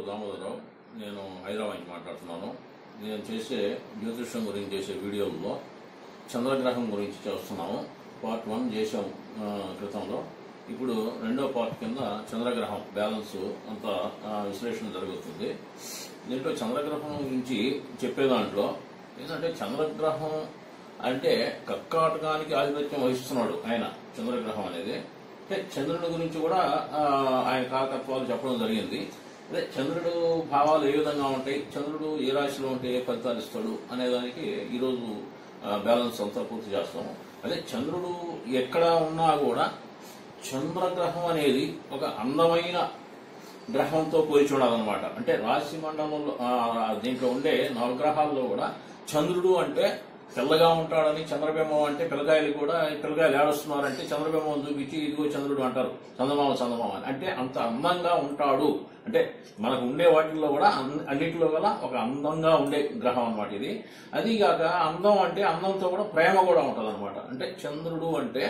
దామోదరరావు. నేను హైదరాబాద్ నుంచి మాట్లాడుతున్నాను. నేను చేసే జ్యోతిష్యం గురించి చేసే వీడియోల్లో చంద్రగ్రహం గురించి చేస్తున్నాము. పార్ట్ 1 చేసాం క్రితంలో. ఇప్పుడు రెండో పార్ట్ కింద చంద్రగ్రహం బ్యాలెన్స్ అంతా విశ్లేషణ జరుగుతుంది. దీంట్లో చంద్రగ్రహం గురించి చెప్పే దాంట్లో ఏంటంటే, చంద్రగ్రహం అంటే కర్కాటకానికి ఆధిపత్యం వహిస్తున్నాడు ఆయన. చంద్రగ్రహం అనేది అంటే చంద్రుడి గురించి కూడా ఆయన కారకత్వాలు చెప్పడం జరిగింది. అదే చంద్రుడు భావాలు ఏ విధంగా ఉంటాయి, చంద్రుడు ఏ రాశిలో ఉంటే ఏ ఫలితాలు ఇస్తాడు అనేదానికి ఈరోజు బ్యాలెన్స్ అంతా పూర్తి చేస్తాము. అదే చంద్రుడు ఎక్కడ ఉన్నా కూడా చంద్రగ్రహం అనేది ఒక అందమైన గ్రహంతో పోల్చి ఉండాలన్నమాట. అంటే రాశి మండలంలో దీంట్లో ఉండే నవగ్రహాల్లో కూడా చంద్రుడు అంటే తెల్లగా ఉంటాడని, చంద్రబింబం అంటే పిల్లకాయలు ఏడుస్తున్నారంటే చంద్రబింబం చూపించి ఇదిగో చంద్రుడు అంటారు, చందమామ అని. అంటే అంత అందంగా ఉంటాడు. అంటే మనకు ఉండే వాటిల్లో కూడా అన్నింటిలో గల ఒక అందంగా ఉండే గ్రహం అనమాట ఇది. అదిగాక అందం అంటే అందంతో కూడా ప్రేమ కూడా ఉంటుంది అనమాట. అంటే చంద్రుడు అంటే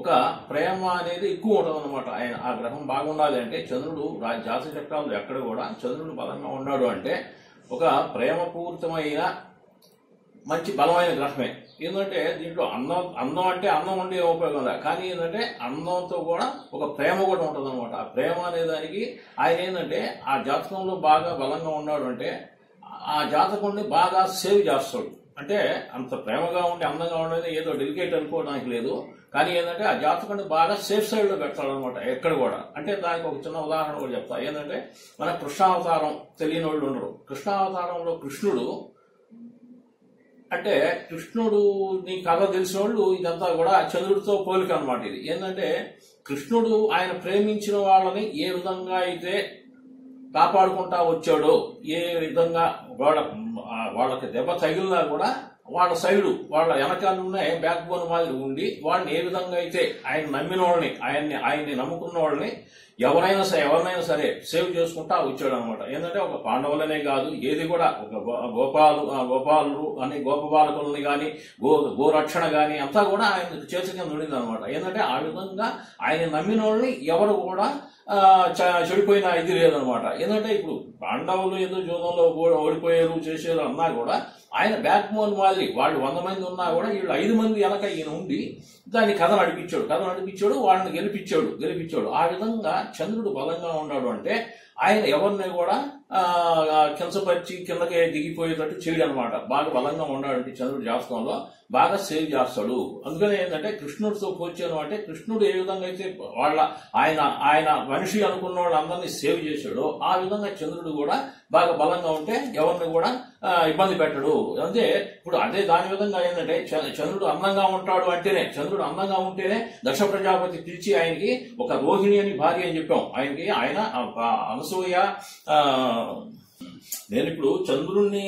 ఒక ప్రేమ అనేది ఎక్కువ ఉంటుంది అనమాట. ఆయన ఆ గ్రహం బాగుండాలి అంటే చంద్రుడు జాతక చక్రాలు ఎక్కడ కూడా చంద్రుడు బలంగా ఉన్నాడు అంటే ఒక ప్రేమపూరితమైన మంచి బలమైన గ్రహమే. ఏంటంటే దీంట్లో అందం అంటే అందం ఉండే ఉపయోగం లేదు, కానీ ఏంటంటే అందంతో కూడా ఒక ప్రేమ కూడా ఉంటుంది అనమాట. ఆ ప్రేమ అనే దానికి ఆయన ఏంటంటే ఆ జాతకంలో బాగా బలంగా ఉన్నాడు అంటే ఆ జాతకుడిని బాగా సేవ్ చేస్తాడు. అంటే అంత ప్రేమగా ఉండి అందంగా ఉండేది ఏదో డెలికేట్ అనుకోవడానికి లేదు, కానీ ఏంటంటే ఆ జాతకుడిని బాగా సేఫ్ సైడ్ లో పెడతాడు అనమాట ఎక్కడ కూడా. అంటే దానికి ఒక చిన్న ఉదాహరణ కూడా చెప్తా. ఏంటంటే మన కృష్ణావతారం తెలియని వాళ్ళు ఉండరు. కృష్ణావతారంలో కృష్ణుడు అంటే కృష్ణుడు కథ తెలిసిన వాళ్ళు ఇదంతా కూడా చంద్రుడితో పోలిక అనమాట. ఇది ఏంటంటే కృష్ణుడు ఆయన ప్రేమించిన వాళ్ళని ఏ విధంగా అయితే కాపాడుకుంటా వచ్చాడో, ఏ విధంగా వాళ్ళకి దెబ్బ తగిలినా కూడా వాళ్ళ సైడు వాళ్ళ వెనకాలనే బ్యాక్ బోన్ మాదిరి ఉండి వాళ్ళని ఏ విధంగా అయితే ఆయన నమ్మిన వాళ్ళని ఆయన్ని నమ్ముకున్న వాళ్ళని ఎవరినైనా సరే సేవ్ చేసుకుంటా వచ్చాడు అనమాట. ఏంటంటే ఒక పాండవులనే కాదు, ఏది కూడా ఒక గోపాలు అని గోపబాలకులని కానీ గోరక్షణ కానీ అంతా కూడా ఆయన చేతి కింద ఉండింది అనమాట. ఏంటంటే ఆ విధంగా ఆయన నమ్మిన వాళ్ళని ఎవరు కూడా చెడిపోయిన ఇది లేదనమాట. ఏంటంటే ఇప్పుడు పాండవులు ఏదో జూదంలో ఓడిపోయారు చేసేది అన్నా కూడా ఆయన బ్యాక్ బోన్ మాదిరి వాళ్ళు 100 మంది ఉన్నా కూడా వీళ్ళు 5 మంది వెనక ఈయన ఉండి దాన్ని కథ నడిపించాడు, వాళ్ళని గెలిపించాడు. ఆ విధంగా చంద్రుడు బలంగా ఉన్నాడు అంటే ఆయన ఎవరిని కూడా కించపరిచి కిందకి దిగిపోయేటట్టు చేయడు అనమాట. బాగా బలంగా ఉన్నాడంటే చంద్రుడు జాతకంలో బాగా సేవ్ చేస్తాడు. అందుకని ఏంటంటే కృష్ణుడితో పోల్చాను అంటే కృష్ణుడు ఏ విధంగా అయితే ఆయన మనిషి అనుకున్న వాళ్ళందరినీ సేవ్ చేశాడో ఆ విధంగా చంద్రుడు కూడా బాగా బలంగా ఉంటే ఎవరిని కూడా ఇబ్బంది పెట్టడు. అంటే ఇప్పుడు అదే దాని విధంగా ఏంటంటే చంద్రుడు అందంగా ఉంటాడు అంటేనే, చంద్రుడు అందంగా ఉంటేనే దక్ష ప్రజాపతి పిలిచి ఆయనకి ఒక రోహిణి అని భార్య అని చెప్పాం. ఆయన అనసూయ. నేను ఇప్పుడు చంద్రుణ్ణి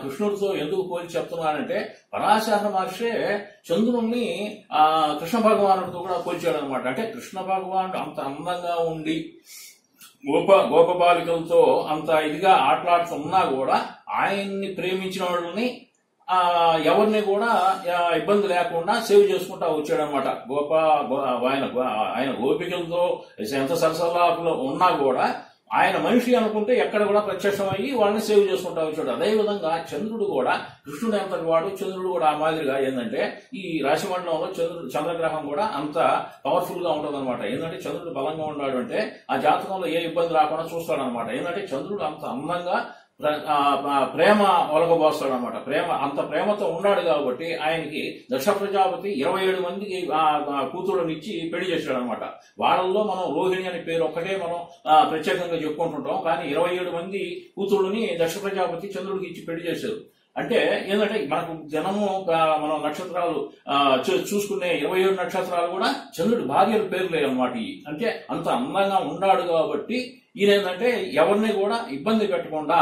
కృష్ణుడితో ఎందుకు పోల్చి చెప్తున్నానంటే పరాశర మహర్షి చంద్రుణ్ణి కృష్ణ భగవానుడితో కూడా పోల్చాడు అనమాట. అంటే కృష్ణ భగవానుడు అంత అందంగా ఉండి గోపబాలికలతో అంత ఇదిగా ఆటలాడుతున్నా కూడా ఆయన్ని ప్రేమించిన వాళ్ళని ఎవరిని కూడా ఇబ్బంది లేకుండా సేవ్ చేసుకుంటా వచ్చాడు అనమాట. ఆయన గోపికలతో ఎంత సరసలాపులో ఉన్నా కూడా ఆయన మనిషి అనుకుంటే ఎక్కడ కూడా ప్రత్యక్షం అయ్యి వాళ్ళని సేవ్ చేసుకుంటా వచ్చాడు. అదేవిధంగా చంద్రుడు కూడా కృష్ణుడు ఎంతటి వాడు, చంద్రుడు కూడా ఆ మాదిరిగా ఏంటంటే ఈ రాశి మండలంలో చంద్రగ్రహం కూడా అంత పవర్ఫుల్ గా ఉంటుంది అనమాట. ఏంటంటే చంద్రుడు బలంగా ఉన్నాడు అంటే ఆ జాతకంలో ఏ ఇబ్బంది రాకుండా చూస్తాడు అనమాట. ఏంటంటే చంద్రుడు అంత అందంగా ప్రేమ ఒలగబోస్తాడు అనమాట. అంత ప్రేమతో ఉన్నాడు కాబట్టి ఆయనకి దక్ష ప్రజాపతి 27 మందికి కూతుళ్ళనిచ్చి పెళ్లి చేశాడు అనమాట. వాళ్ళల్లో మనం రోహిణి అనే పేరు ఒక్కటే మనం ప్రత్యేకంగా చెప్పుకుంటుంటాం, కానీ 27 మంది కూతుళ్ళని దక్ష ప్రజాపతి చంద్రుడికి ఇచ్చి పెళ్లి చేశారు. అంటే ఏంటంటే మనకు జనము మనం నక్షత్రాలు చూసుకునే 27 నక్షత్రాలు కూడా చంద్రుడి భార్యల పేర్లే అనమాట. అంటే అంత అందంగా ఉన్నాడు కాబట్టి ఈయన ఏంటంటే ఎవరిని కూడా ఇబ్బంది పెట్టకుండా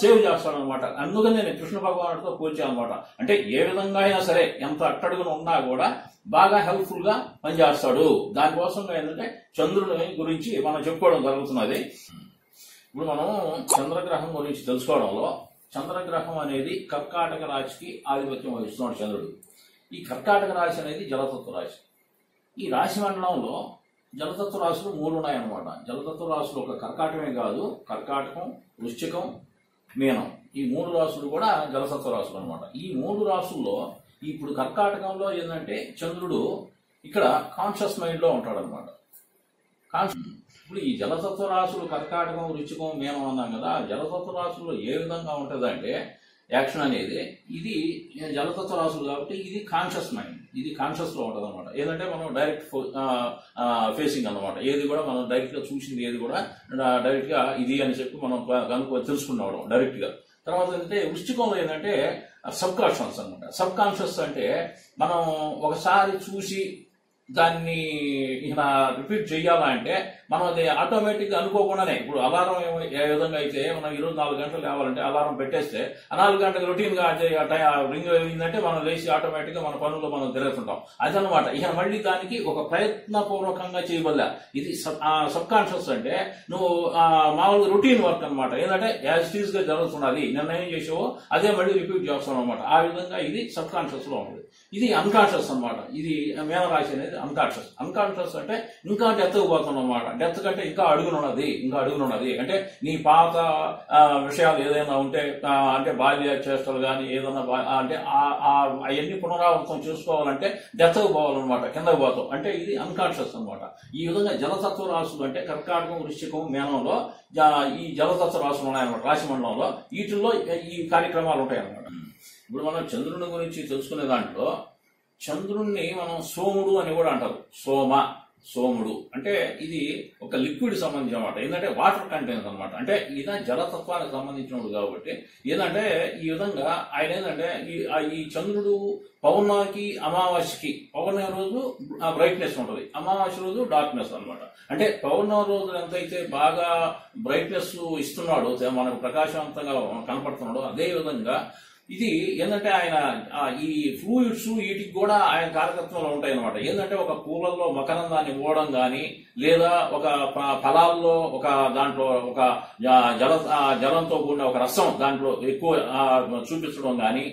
సేవ్ చేస్తాడు అనమాట. అందుకని నేను కృష్ణ భగవానుడితో పోల్చాను అనమాట. అంటే ఏ విధంగా అయినా సరే ఎంత అట్టడుగున ఉన్నా కూడా బాగా హెల్ప్ఫుల్ గా పనిచేస్తాడు. దానికోసం ఏంటంటే చంద్రుని గురించి మనం చెప్పుకోవడం జరుగుతున్నది. ఇప్పుడు మనం చంద్రగ్రహం గురించి తెలుసుకోవడంలో చంద్రగ్రహం అనేది కర్కాటక రాశికి ఆధిపత్యం వహిస్తున్నాడు చంద్రుడు. ఈ కర్కాటక రాశి అనేది జలతత్వ రాశి. ఈ రాశి మండలంలో జలతత్వ రాశులు 3 ఉన్నాయన్నమాట. జలతత్వ రాశులు ఒక కర్కాటకమే కాదు, కర్కాటకం, వృశ్చికం, మీనం, ఈ 3 రాశులు కూడా జలతత్వ రాశులు అనమాట. ఈ 3 రాశుల్లో ఇప్పుడు కర్కాటకంలో ఏంటంటే చంద్రుడు ఇక్కడ కాన్షియస్ మైండ్ లో ఉంటాడనమాట. ఇప్పుడు ఈ జలతత్వ రాశులు కర్కాటకం, వృశ్చికం, మీనం అన్నాం కదా. జలతత్వ రాశుల్లో ఏ విధంగా ఉంటుందంటే యాక్షన్ అనేది, ఇది జలతత్వ రాశులు కాబట్టి ఇది కాన్షియస్ మైండ్, ఇది కాన్షియస్ లో ఉంటుంది అనమాట. ఏదంటే మనం డైరెక్ట్ ఫేసింగ్ అనమాట. ఏది కూడా మనం డైరెక్ట్ గా చూసింది ఏది కూడా డైరెక్ట్ గా ఇది అని చెప్పి మనం కనుక తెలుసుకున్నాం డైరెక్ట్ గా. తర్వాత ఏంటంటే వృశ్చికంలో ఏంటంటే సబ్ కాన్షియస్ అనమాట. సబ్ కాన్షియస్ అంటే మనం ఒకసారి చూసి దాన్ని ఇక రిపీట్ చేయాలంటే మనం అది ఆటోమేటిక్ గా అనుకోకుండానే, ఇప్పుడు అలారం ఏ విధంగా అయితే మనం 24 గంటలు లేవాలంటే అలారం పెట్టేస్తే ఆ 4 గంటలకు రొటీన్ గా రింగ్ అయిందంటే మనం లేచి ఆటోమేటిక్ గా మన పనుల్లో మనం తిరుగుతుంటాం. అదనమాట. ఇక మళ్ళీ దానికి ఒక ప్రయత్నపూర్వకంగా చేయబల్ల ఇది సబ్ కాన్షియస్ అంటే నువ్వు మామూలుగా రొటీన్ వర్క్ అనమాట. ఏంటంటే యాజ్ ఇట్ ఈజ్ గా జరుగుతున్నది, నిన్న ఏం చేసావో అదే మళ్ళీ రిపీట్ చేస్తాం అనమాట. ఆ విధంగా ఇది సబ్ కాన్షియస్ లో ఉంటుంది. ఇది అన్కాన్షియస్ అనమాట. ఇది మీనరాశి అనేది అన్కాన్షియస్. అన్కాన్షియస్ అంటే ఇంకా డెత్కు పోతున్నాం అన్నమాట. డెత్ కంటే ఇంకా అడుగునున్నది అంటే నీ పాత విషయాలు ఏదైనా ఉంటే, అంటే బాల్య చేష్టలు కానీ ఏదైనా అంటే అవన్నీ పునరావృతం చేసుకోవాలంటే డెత్కు పోవాలన్నమాట, కిందకు పోతాం. అంటే ఇది అన్కాన్షియస్ అనమాట. ఈ విధంగా జలతత్వ రాశులు అంటే కర్కాటకం, వృశ్చికం, మీనంలో ఈ జలతత్వ రాశులు ఉన్నాయన్నమాట. రాశి మండలంలో వీటిల్లో ఈ కార్యక్రమాలు ఉంటాయన్నమాట. ఇప్పుడు మనం చంద్రుని గురించి తెలుసుకునే దాంట్లో చంద్రుణ్ణి మనం సోముడు అని కూడా అంటారు. సోముడు అంటే ఇది ఒక లిక్విడ్ సంబంధించిన అనమాట. ఏంటంటే వాటర్ కంటెంట్ అనమాట. అంటే ఈయన జలతత్వానికి సంబంధించినప్పుడు కాబట్టి ఏంటంటే ఈ విధంగా ఆయన ఏంటంటే ఈ చంద్రుడు పౌర్ణమికి, అమావాస్యకి, పౌర్ణమి రోజు బ్రైట్నెస్ ఉంటుంది, అమావాస్య రోజు డార్క్నెస్ అనమాట. అంటే పౌర్ణమి రోజు ఎంతైతే బాగా బ్రైట్నెస్ ఇస్తున్నాడో, మనకు ప్రకాశవంతంగా కనపడుతున్నాడో, అదే విధంగా ఇది ఏంటంటే ఆయన ఈ ఫ్లూయిడ్స్ వీటికి కూడా ఆయన కారకత్వంలో ఉంటాయి అనమాట. ఏంటంటే ఒక పూలల్లో మకరందాన్ని ఇవ్వడం కానీ, లేదా ఒక ఫలాల్లో ఒక దాంట్లో ఒక జలంతో కూడిన ఒక రసం దాంట్లో ఎక్కువ చూపించడం కానీ,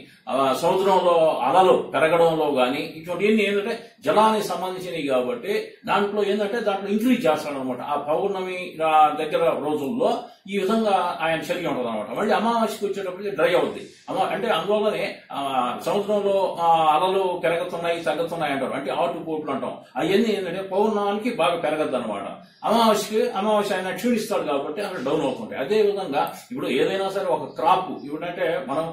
సముద్రంలో అలలు పెరగడంలో కానీ, ఇటువంటివన్నీ ఏంటంటే జలానికి సంబంధించినవి కాబట్టి దాంట్లో ఏంటంటే దాంట్లో ఇంక్రీజ్ చేస్తాడు అనమాట. ఆ పౌర్ణమి దగ్గర రోజుల్లో ఈ విధంగా ఆయన చర్య ఉంటుంది అనమాట. మళ్ళీ అమావాస్యకి వచ్చేటప్పటికి డ్రై అవుద్ది. అంటే అందువల్లనే సముద్రంలో అలలు పెరుగుతున్నాయి, తగ్గుతున్నాయి అంటారు. అంటే ఆటుపోట్లు అంటాం. అవన్నీ ఏంటంటే పౌర్ణానికి బాగా పెరగద్దు అనమాట. అమావాస్య ఆయన క్షీణిస్తాడు కాబట్టి అక్కడ డౌన్ అవుతుంటాయి. అదే విధంగా ఇప్పుడు ఏదైనా సరే ఒక క్రాప్ ఇప్పుడంటే మనం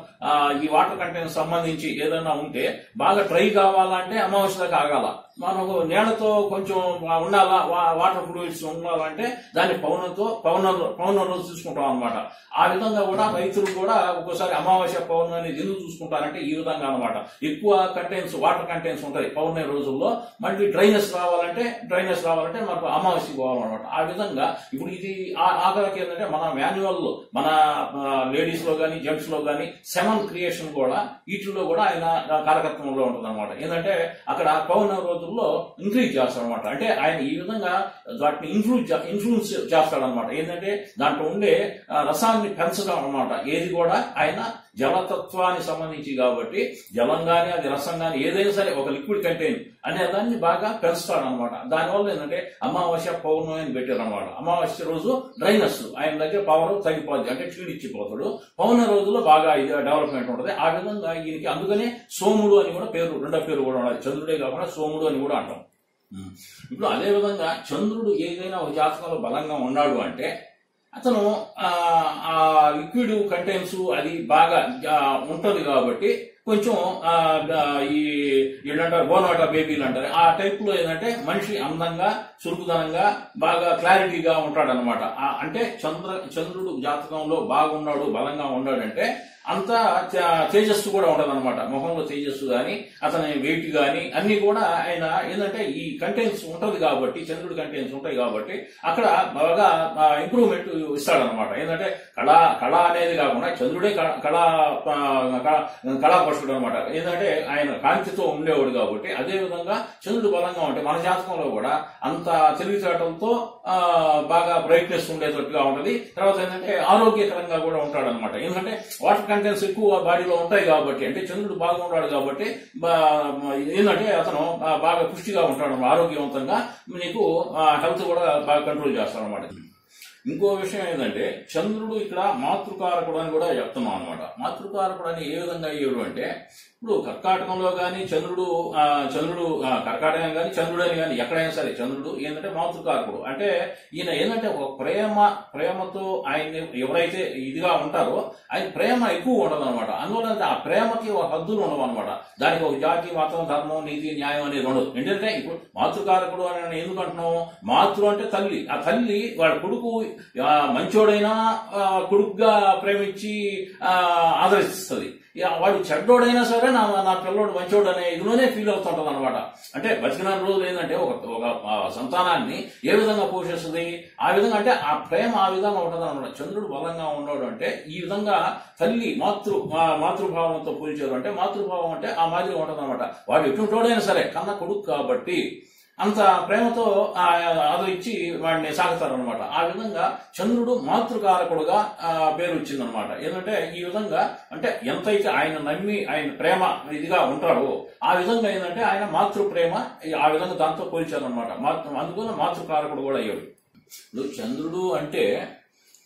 ఈ వాటర్ కంటెంట్ సంబంధించి ఏదైనా ఉంటే బాగా డ్రై కావాలంటే అమావాస్య దాకా ఆగాల. మనకు నీళ్లతో కొంచెం ఉండాలా, వాటర్ ఫ్లూయిడ్స్ ఉండాలంటే దాన్ని పౌర్ణం రోజు చూసుకుంటాం అనమాట. ఆ విధంగా కూడా రైతులు కూడా ఒక్కోసారి అమావాస్య పౌర్ణమి ఎందుకు చూసుకుంటారంటే ఈ విధంగా అనమాట. ఎక్కువ కంటెంట్స్, వాటర్ కంటెంట్స్ ఉంటాయి పౌర్ణమి రోజుల్లో. మళ్ళీ డ్రైనెస్ రావాలంటే మనకు అమావాస్య పోవాలన్నమాట. ఆ విధంగా ఇప్పుడు ఇది ఆఖరికి ఏంటంటే మన మాన్యువల్, మన లేడీస్ లో కానీ జెంట్స్ లో కానీ సెమన్ క్రియేషన్ కూడా వీటిల్లో కూడా ఆయన కారకత్వంలో ఉంటుంది అనమాట. ఏంటంటే అక్కడ పౌర్ణమి రోజుల్లో ఇంక్రీజ్ చేస్తాడు అనమాట. అంటే ఆయన ఈ విధంగా వాటిని ఇన్ఫ్లుయెన్స్ చేస్తాడనమాట. ఏంటంటే దాంట్లో ఉండే రసాన్ని పెంచడం అనమాట. ఏది కూడా ఆయన జలతత్వానికి సంబంధించి కాబట్టి జలం గానీ అది రసం గానీ ఏదైనా సరే ఒక లిక్విడ్ కంటైన్ అనే దాన్ని బాగా పెంచుతాడు అనమాట. దానివల్ల ఏంటంటే అమావాస్య పౌర్ణమి అని పెట్టారు అనమాట. అమావాస్య రోజు డ్రైనెస్ ఆయన దగ్గర పవర్ తగ్గిపోద్ది, అంటే క్షీణిచ్చిపోతాడు. పౌర్ణమి రోజుల్లో బాగా ఇది డెవలప్మెంట్ ఉంటుంది. ఆ విధంగా ఈయనకి అందుకనే సోముడు అని కూడా పేరు, రెండో పేరు కూడా ఉన్నది. చంద్రుడే కాకుండా సోముడు అని కూడా అంటాం. ఇప్పుడు అదే విధంగా చంద్రుడు ఏదైనా ఒక జాతకంలో బలంగా ఉన్నాడు అంటే అతను ఆ లిక్విడ్ కంటెంట్స్ అది బాగా ఉంటది కాబట్టి కొంచెం ఈ ఏంటంటారు బోనవాటా బేబీలు అంటారు. ఆ టైప్ లో ఏంటంటే మనిషి అందంగా, చురుకుదనంగా, బాగా క్లారిటీగా ఉంటాడనమాట. అంటే చంద్రుడు జాతకంలో బాగున్నాడు, బలంగా ఉన్నాడంటే అంత తేజస్సు కూడా ఉండదన్నమాట. ముఖంలో తేజస్సు గాని, అతని వెయిట్ గాని అన్ని కూడా ఆయన ఏంటంటే ఈ కంటెంట్స్ ఉంటది కాబట్టి, చంద్రుడి కంటెంట్స్ ఉంటాయి కాబట్టి అక్కడ బాగా ఇంప్రూవ్మెంట్ ఇస్తాడనమాట. ఏంటంటే కళ అనేది కాకుండా చంద్రుడే కళా పరమపురుషుడు అనమాట. ఏంటంటే ఆయన కాంతితో ఉండేవాడు కాబట్టి. అదే విధంగా చంద్రుడు బలంగా ఉంటే మన జాతకంలో కూడా అంత తెలివితేటలతో బాగా బ్రైట్నెస్ ఉండేటట్టుగా ఉంటది. తర్వాత ఏంటంటే ఆరోగ్యకరంగా కూడా ఉంటాడు అనమాట. ఎందుకంటే వాటర్ కంటెంట్స్ ఎక్కువ బాడీలో ఉంటాయి కాబట్టి, అంటే చంద్రుడు బాగా ఉన్నాడు కాబట్టి ఏంటంటే అతను బాగా పుష్టిగా ఉంటాడు, ఆరోగ్యవంతంగా. నీకు హెల్త్ కూడా బాగా కంట్రోల్ చేస్తాడు అనమాట. ఇంకో విషయం ఏంటంటే చంద్రుడు ఇక్కడ మాతృకారకుడు అని కూడా చెప్తున్నాం అనమాట. మాతృకారకుడు అని ఏ విధంగా అయ్యాడు అంటే, ఇప్పుడు కర్కాటకంలో కానీ చంద్రుడు కర్కాటకం కానీ చంద్రుడు అని కానీ ఎక్కడైనా సరే చంద్రుడు ఏంటంటే మాతృకారకుడు. అంటే ఈయన ఏంటంటే ఒక ప్రేమతో ఆయన్ని ఎవరైతే ఇదిగా ఉంటారో ఆయన ప్రేమ ఎక్కువ ఉండదు అనమాట. అందువల్ల ఆ ప్రేమకి ఒక హద్దులు ఉండవు అనమాట. దానికి ఒక జాతి, మతం, ధర్మం, నీతి, న్యాయం అనేది ఉండదు. ఏంటంటే ఇప్పుడు మాతృకారకుడు అని ఎందుకు అంటున్నాము? మాతృ అంటే తల్లి. ఆ తల్లి వాడి కొడుకు మంచోడైనా కొడుకుగా ప్రేమించి ఆదరిస్తుంది. వాడు చెడ్డోడైనా సరే నా పిల్లోడు మంచోడు అనే ఇదిలోనే ఫీల్ అవుతుంటది అనమాట. అంటే బతికిన రోజులు ఏంటంటే ఒక సంతానాన్ని ఏ విధంగా పోషిస్తుంది, ఆ విధంగా అంటే ఆ ప్రేమ ఆ విధంగా ఉంటుంది అనమాట. చంద్రుడు బలంగా ఉన్నాడు అంటే ఈ విధంగా తల్లి మాతృభావంతో పోల్చారు. అంటే మాతృభావం అంటే ఆ మాదిరిగా ఉంటుంది అనమాట. వాడు ఎటువంటోడైనా సరే కన్న కొడుకు కాబట్టి అంత ప్రేమతో ఆదరించి వాడిని సాగుతారనమాట. ఆ విధంగా చంద్రుడు మాతృకారకుడుగా పేరు వచ్చిందనమాట. ఏంటంటే ఈ విధంగా అంటే ఎంతైతే ఆయన నమ్మి ఆయన ప్రేమ ఇదిగా ఉంటాడో ఆ విధంగా ఏంటంటే ఆయన మాతృ ప్రేమ ఆ విధంగా దాంతో పోల్చారనమాట. అందుకని మాతృకారకుడు కూడా అయ్యాడు. ఇప్పుడు చంద్రుడు అంటే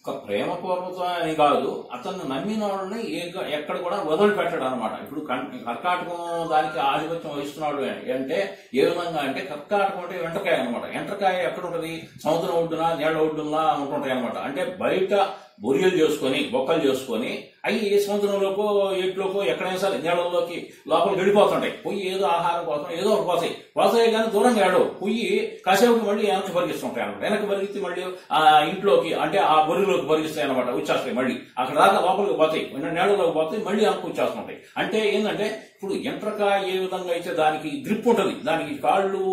ఒక ప్రేమపూర్వకం అని కాదు, అతన్ని నమ్మిన వాళ్ళని ఎక్కడ కూడా వదిలిపెట్టాడు అనమాట. ఇప్పుడు కర్కాటకం దానికి ఆధిపత్యం వహిస్తున్నాడు అంటే ఏ విధంగా అంటే కర్కాటకం అంటే వెంటకాయ అనమాట. ఎంటకాయ ఎక్కడ ఉంటుంది? సముద్రం ఒడ్డున, నీళ్ల ఒడ్డున ఉంటుంటాయి అనమాట. అంటే బయట బొరియలు చేసుకొని బొక్కలు చేసుకొని అవి సముద్రంలోకో ఏట్లోకో ఎక్కడైనా సరే నీళ్ళలోకి లోపలికి వెళ్ళిపోతుంటాయి. పొయ్యి ఏదో ఆహారం కోసం ఏదో ఒకటి పోతాయి కానీ దూరంగా ఏడవు. పొయ్యి కాసేపు మళ్ళీ వెనక్కి పరిగిస్తుంటాయి అనమాట. వెనక్కి పరిగిస్తే మళ్ళీ ఆ ఇంట్లోకి అంటే ఆ బొరిలోకి పరిగిస్తాయి అనమాట, వచ్చేస్తాయి. మళ్ళీ అక్కడ దాకా లోపలికి పోతాయి, నీళ్ళలోకి పోతాయి, మళ్ళీ వెనక్కి వచ్చేస్తుంటాయి. అంటే ఏంటంటే ఇప్పుడు ఎంట్రకాయ ఏ విధంగా అయితే దానికి గ్రిప్ ఉంటుంది, దానికి కాళ్ళు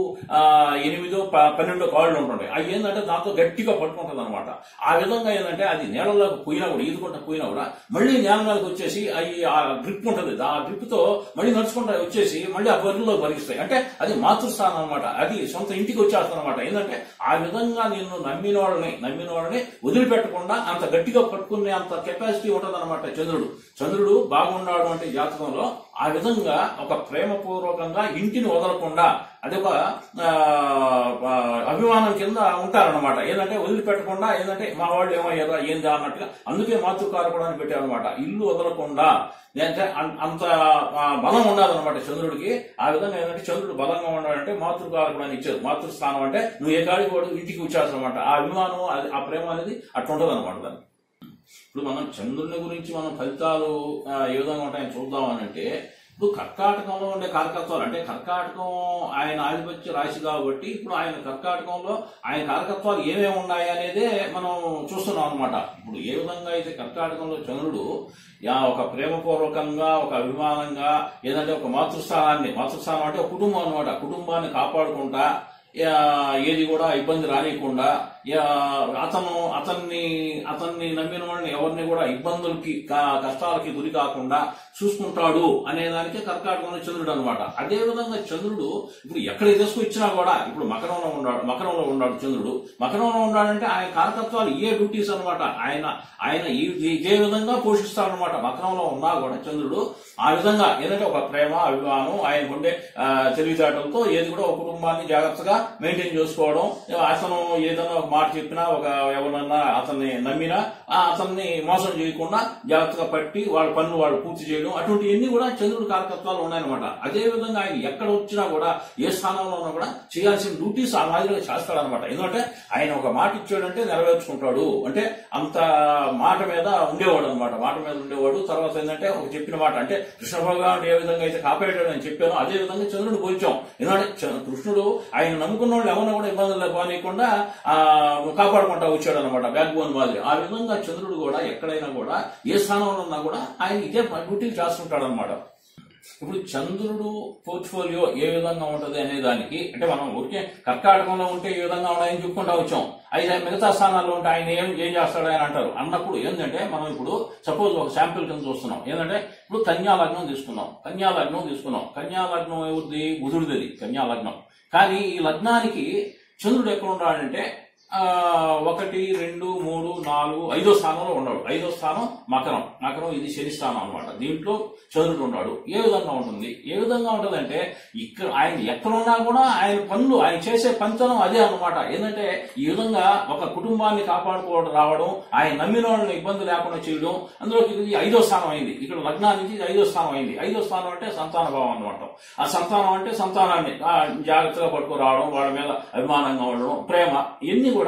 8-12 కాళ్ళు ఉంటుంటాయి. అవి ఏంటంటే దాంతో గట్టిగా పట్టుకుంటుంది అనమాట. ఆ విధంగా ఏంటంటే అది నీళ్ళలోకి పోయినా కూడా ఈదుకుంటా పోయినా కూడా మళ్ళీ నేల మీదకి వచ్చేసి అవి ఆ గ్రిప్ ఉంటుంది, ఆ గ్రిప్ తో మళ్ళీ నడుచుకుంటా వచ్చేసి మళ్ళీ ఆ బొర్రెలో పరిగిస్తాయి. అంటే అది మాతృస్థానం అనమాట. అది సొంత ఇంటికి వచ్చేస్తాను అనమాట. ఏంటంటే ఆ విధంగా నిన్ను నమ్మిన వాళ్ళని వదిలిపెట్టకుండా అంత గట్టిగా పట్టుకునే అంత కెపాసిటీ ఉంటుంది అనమాట చంద్రుడు బాగున్నాడు అంటే జాతకంలో ఆ విధంగా ఒక ప్రేమపూర్వకంగా ఇంటిని వదలకుండా అదొక అభిమానం కింద ఉంటారనమాట. ఏంటంటే వదిలిపెట్టకుండా ఏంటంటే మా వాళ్ళు ఏమయ్యారా ఏందా అన్నట్టుగా. అందుకే మాతృకారకుడు అని పెట్టారనమాట. ఇల్లు వదలకుండా అంటే అంత బలం ఉండాలన్నమాట చంద్రుడికి. ఆ విధంగా ఏంటంటే చంద్రుడు బలంగా ఉన్నాడంటే మాతృకారకుడు అని ఇచ్చారు. మాతృస్థానం అంటే నువ్వు ఏ కాడికి వాడు ఇంటికి వచ్చేస్తానమాట. ఆ అభిమానం ఆ ప్రేమ అనేది అట్లుంటది అనమాట దాన్ని. ఇప్పుడు మనం చంద్రుని గురించి మనం ఫలితాలు ఏ విధంగా ఉంటాయని చూద్దామనంటే, ఇప్పుడు కర్కాటకంలో ఉండే కారకత్వాలు అంటే కర్కాటకం ఆయన ఆధిపత్య రాశి కాబట్టి ఇప్పుడు ఆయన కర్కాటకంలో ఆయన కారకత్వాలు ఏమేమి ఉన్నాయి అనేదే మనం చూస్తున్నాం అనమాట. ఇప్పుడు ఏ విధంగా అయితే కర్కాటకంలో చంద్రుడు ఒక ప్రేమపూర్వకంగా ఒక అభిమానంగా ఏదంటే ఒక మాతృస్థానం అంటే ఒక కుటుంబం అనమాట. కుటుంబాన్ని కాపాడుకుంటా ఏది కూడా ఇబ్బంది రానియకుండా అతన్ని నమ్మిన వాళ్ళని ఎవరిని కూడా ఇబ్బందులకి కష్టాలకి గురి కాకుండా చూసుకుంటాడు అనేదానికి కర్కాటకంలో చంద్రుడు అనమాట. అదే విధంగా చంద్రుడు ఇప్పుడు ఎక్కడ తీసుకొచ్చినా కూడా ఇప్పుడు మకరంలో ఉన్నాడు చంద్రుడు. మకరంలో ఉన్నాడంటే ఆయన కారకత్వాలు ఏ డ్యూటీస్ అనమాట. ఆయన ఇదే విధంగా పోషిస్తాడనమాట. మకరంలో ఉన్నా కూడా చంద్రుడు ఆ విధంగా ఏదంటే ఒక ప్రేమ అభిమానం ఆయన ఉండే తెలివితేటలతో ఏది కూడా ఒక కుటుంబాన్ని జాగ్రత్తగా మెయింటైన్ చేసుకోవడం, అతను ఏదైనా ఒక మాట చెప్పినా ఎవరన్నా అతన్ని నమ్మినా అతన్ని మోసం చేయకుండా జాగ్రత్తగా పట్టి వాళ్ళ పనులు వాళ్ళు పూర్తి చేయడం, అటువంటివన్నీ కూడా చంద్రుడి కారకత్వాలు ఉన్నాయన్నమాట. అదే విధంగా ఆయన ఎక్కడ వచ్చినా కూడా ఏ స్థానంలో ఉన్నా కూడా చేయాల్సిన డ్యూటీస్ ఆ మాదిరిగా చేస్తాడనమాట. ఎందుకంటే ఆయన ఒక మాట ఇచ్చాడంటే నెరవేర్చుకుంటాడు. అంటే అంత మాట మీద ఉండేవాడు అనమాట. మాట మీద ఉండేవాడు. తర్వాత ఏంటంటే ఒక చెప్పిన మాట అంటే కృష్ణ భగవానుడు ఏ విధంగా అయితే కాపాడాడు అని చెప్పాను అదే విధంగా చంద్రుడు పోల్చాం. ఎందుకంటే కృష్ణుడు ఆయన నమ్ముకున్న వాళ్ళు ఎవరైనా కూడా ఇబ్బందులు పోనీయకుండా కాపాడుకుంటా వచ్చాడు అనమాట, బ్యాక్ బోన్ మాదిరి. ఆ విధంగా చంద్రుడు కూడా ఎక్కడైనా కూడా ఏ స్థానంలో ఉన్నా కూడా ఆయన ఇదే డ్యూటీలు చేస్తుంటాడు అనమాట. ఇప్పుడు చంద్రుడు పోర్ట్ఫోలియో ఏ విధంగా ఉంటది అనే దానికి అంటే మనం ఊరికే కర్కాటకంలో ఉంటే ఏ విధంగా ఉన్నాయని చెప్పుకుంటా వచ్చాం. అయితే మిగతా స్థానాల్లో ఉంటే ఆయన ఏం చేస్తాడు అని అంటారు. అన్నప్పుడు ఏంటంటే మనం ఇప్పుడు సపోజ్ ఒక శాంపిల్ కింద చూస్తున్నాం. ఏంటంటే ఇప్పుడు కన్యాలగ్నం తీసుకున్నాం. కన్యాలగ్నం ఎవరిది? బుధుడిది కన్యాలగ్నం. కానీ ఈ లగ్నానికి చంద్రుడు ఎక్కడ ఉన్నాడంటే 1, 2, 3, 4, 5వ స్థానంలో ఉన్నాడు. 5వ స్థానం మకరం ఇది శని స్థానం అనమాట. దీంట్లో చంద్రుడు ఉన్నాడు. ఏ విధంగా ఉంటుందంటే ఇక్కడ ఆయన ఎక్కడున్నా కూడా ఆయన పనులు ఆయన చేసే పంచనం అదే అనమాట. ఏంటంటే ఈ విధంగా ఒక కుటుంబాన్ని కాపాడుకోవడం రావడం, ఆయన నమ్మిన వాళ్ళని ఇబ్బంది లేకుండా చేయడం. అందులో ఇది 5వ స్థానం అయింది. ఇక్కడ లగ్నానికి 5వ స్థానం అయింది. 5వ స్థానం అంటే సంతాన భావం అనమాట. ఆ సంతానం అంటే సంతానాన్ని జాగ్రత్తగా పట్టుకురావడం, వాళ్ళ మీద అభిమానంగా ఉండడం, ప్రేమ, ఇవన్నీ కూడా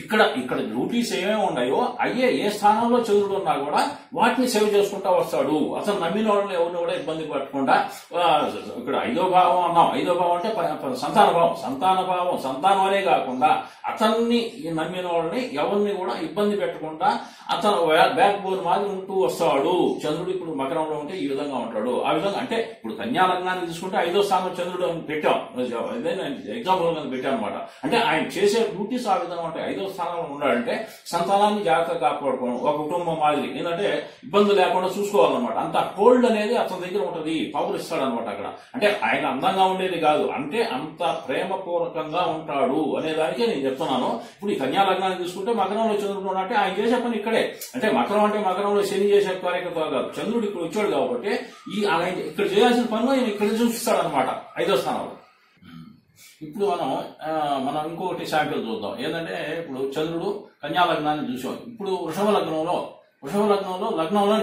ఇక్కడ డ్యూటీస్ ఏమేమి ఉన్నాయో అయ్యే ఏ స్థానంలో చంద్రుడు ఉన్నా కూడా వాటిని సేవ్ చేసుకుంటా వస్తాడు. అసలు నమ్మిన వాళ్ళని ఎవరిని కూడా ఇబ్బంది పట్టకుండా ఇక్కడ 5వ భావం అన్నాం. 5వ భావం అంటే సంతానం అనే కాకుండా అతన్ని నమ్మిన వాళ్ళని ఎవరిని కూడా ఇబ్బంది పెట్టకుండా అతను బ్యాక్ బోన్ మాదిరి ఉంటూ వస్తాడు. చంద్రుడు ఇప్పుడు మకరంలో ఉంటే ఈ విధంగా ఉంటాడు. ఆ విధంగా అంటే ఇప్పుడు కన్యా లగ్నాన్ని తీసుకుంటే 5వ స్థానం చంద్రుడు అని పెట్టాం. ఎగ్జాంపుల్ కింద పెట్టాం అనమాట. అంటే ఆయన చేసే డ్యూటీస్ ఆ విధంగా ఉంటాయి. 5వ స్థానంలో ఉన్నాడంటే సంతానాన్ని జాగ్రత్తగా కాపాడుకోవడం, ఒక కుటుంబం మాదిరి ఏంటంటే ఇబ్బంది లేకుండా చూసుకోవాలన్నమాట. అంత హోల్డ్ అనేది అతని దగ్గర ఉంటది, పవర్ ఇస్తాడనమాట అక్కడ. అంటే ఆయన అందంగా ఉండేది కాదు, అంటే అంత ప్రేమపూర్వకంగా ఉంటాడు అనే దానికే నేను చెప్తున్నాను. ఇప్పుడు ఈ కన్యా లగ్నాన్ని తీసుకుంటే మకరంలో చంద్రుడు ఉన్నట్టే ఆయన చేసే పని ఇక్కడే. అంటే మకరంలో శని చేసే కార్యకర్త కాదు, చంద్రుడు ఇక్కడ వచ్చాడు కాబట్టి ఆయన ఇక్కడ చేయాల్సిన పనులు ఆయన ఇక్కడ చూపిస్తాడు అనమాట 5వ స్థానంలో. ఇప్పుడు మనం ఇంకొకటి శాంపిల్ చూద్దాం. ఏంటంటే ఇప్పుడు చంద్రుడు కన్యా లగ్నాన్ని చూసాం. ఇప్పుడు వృషభ లగ్నంలో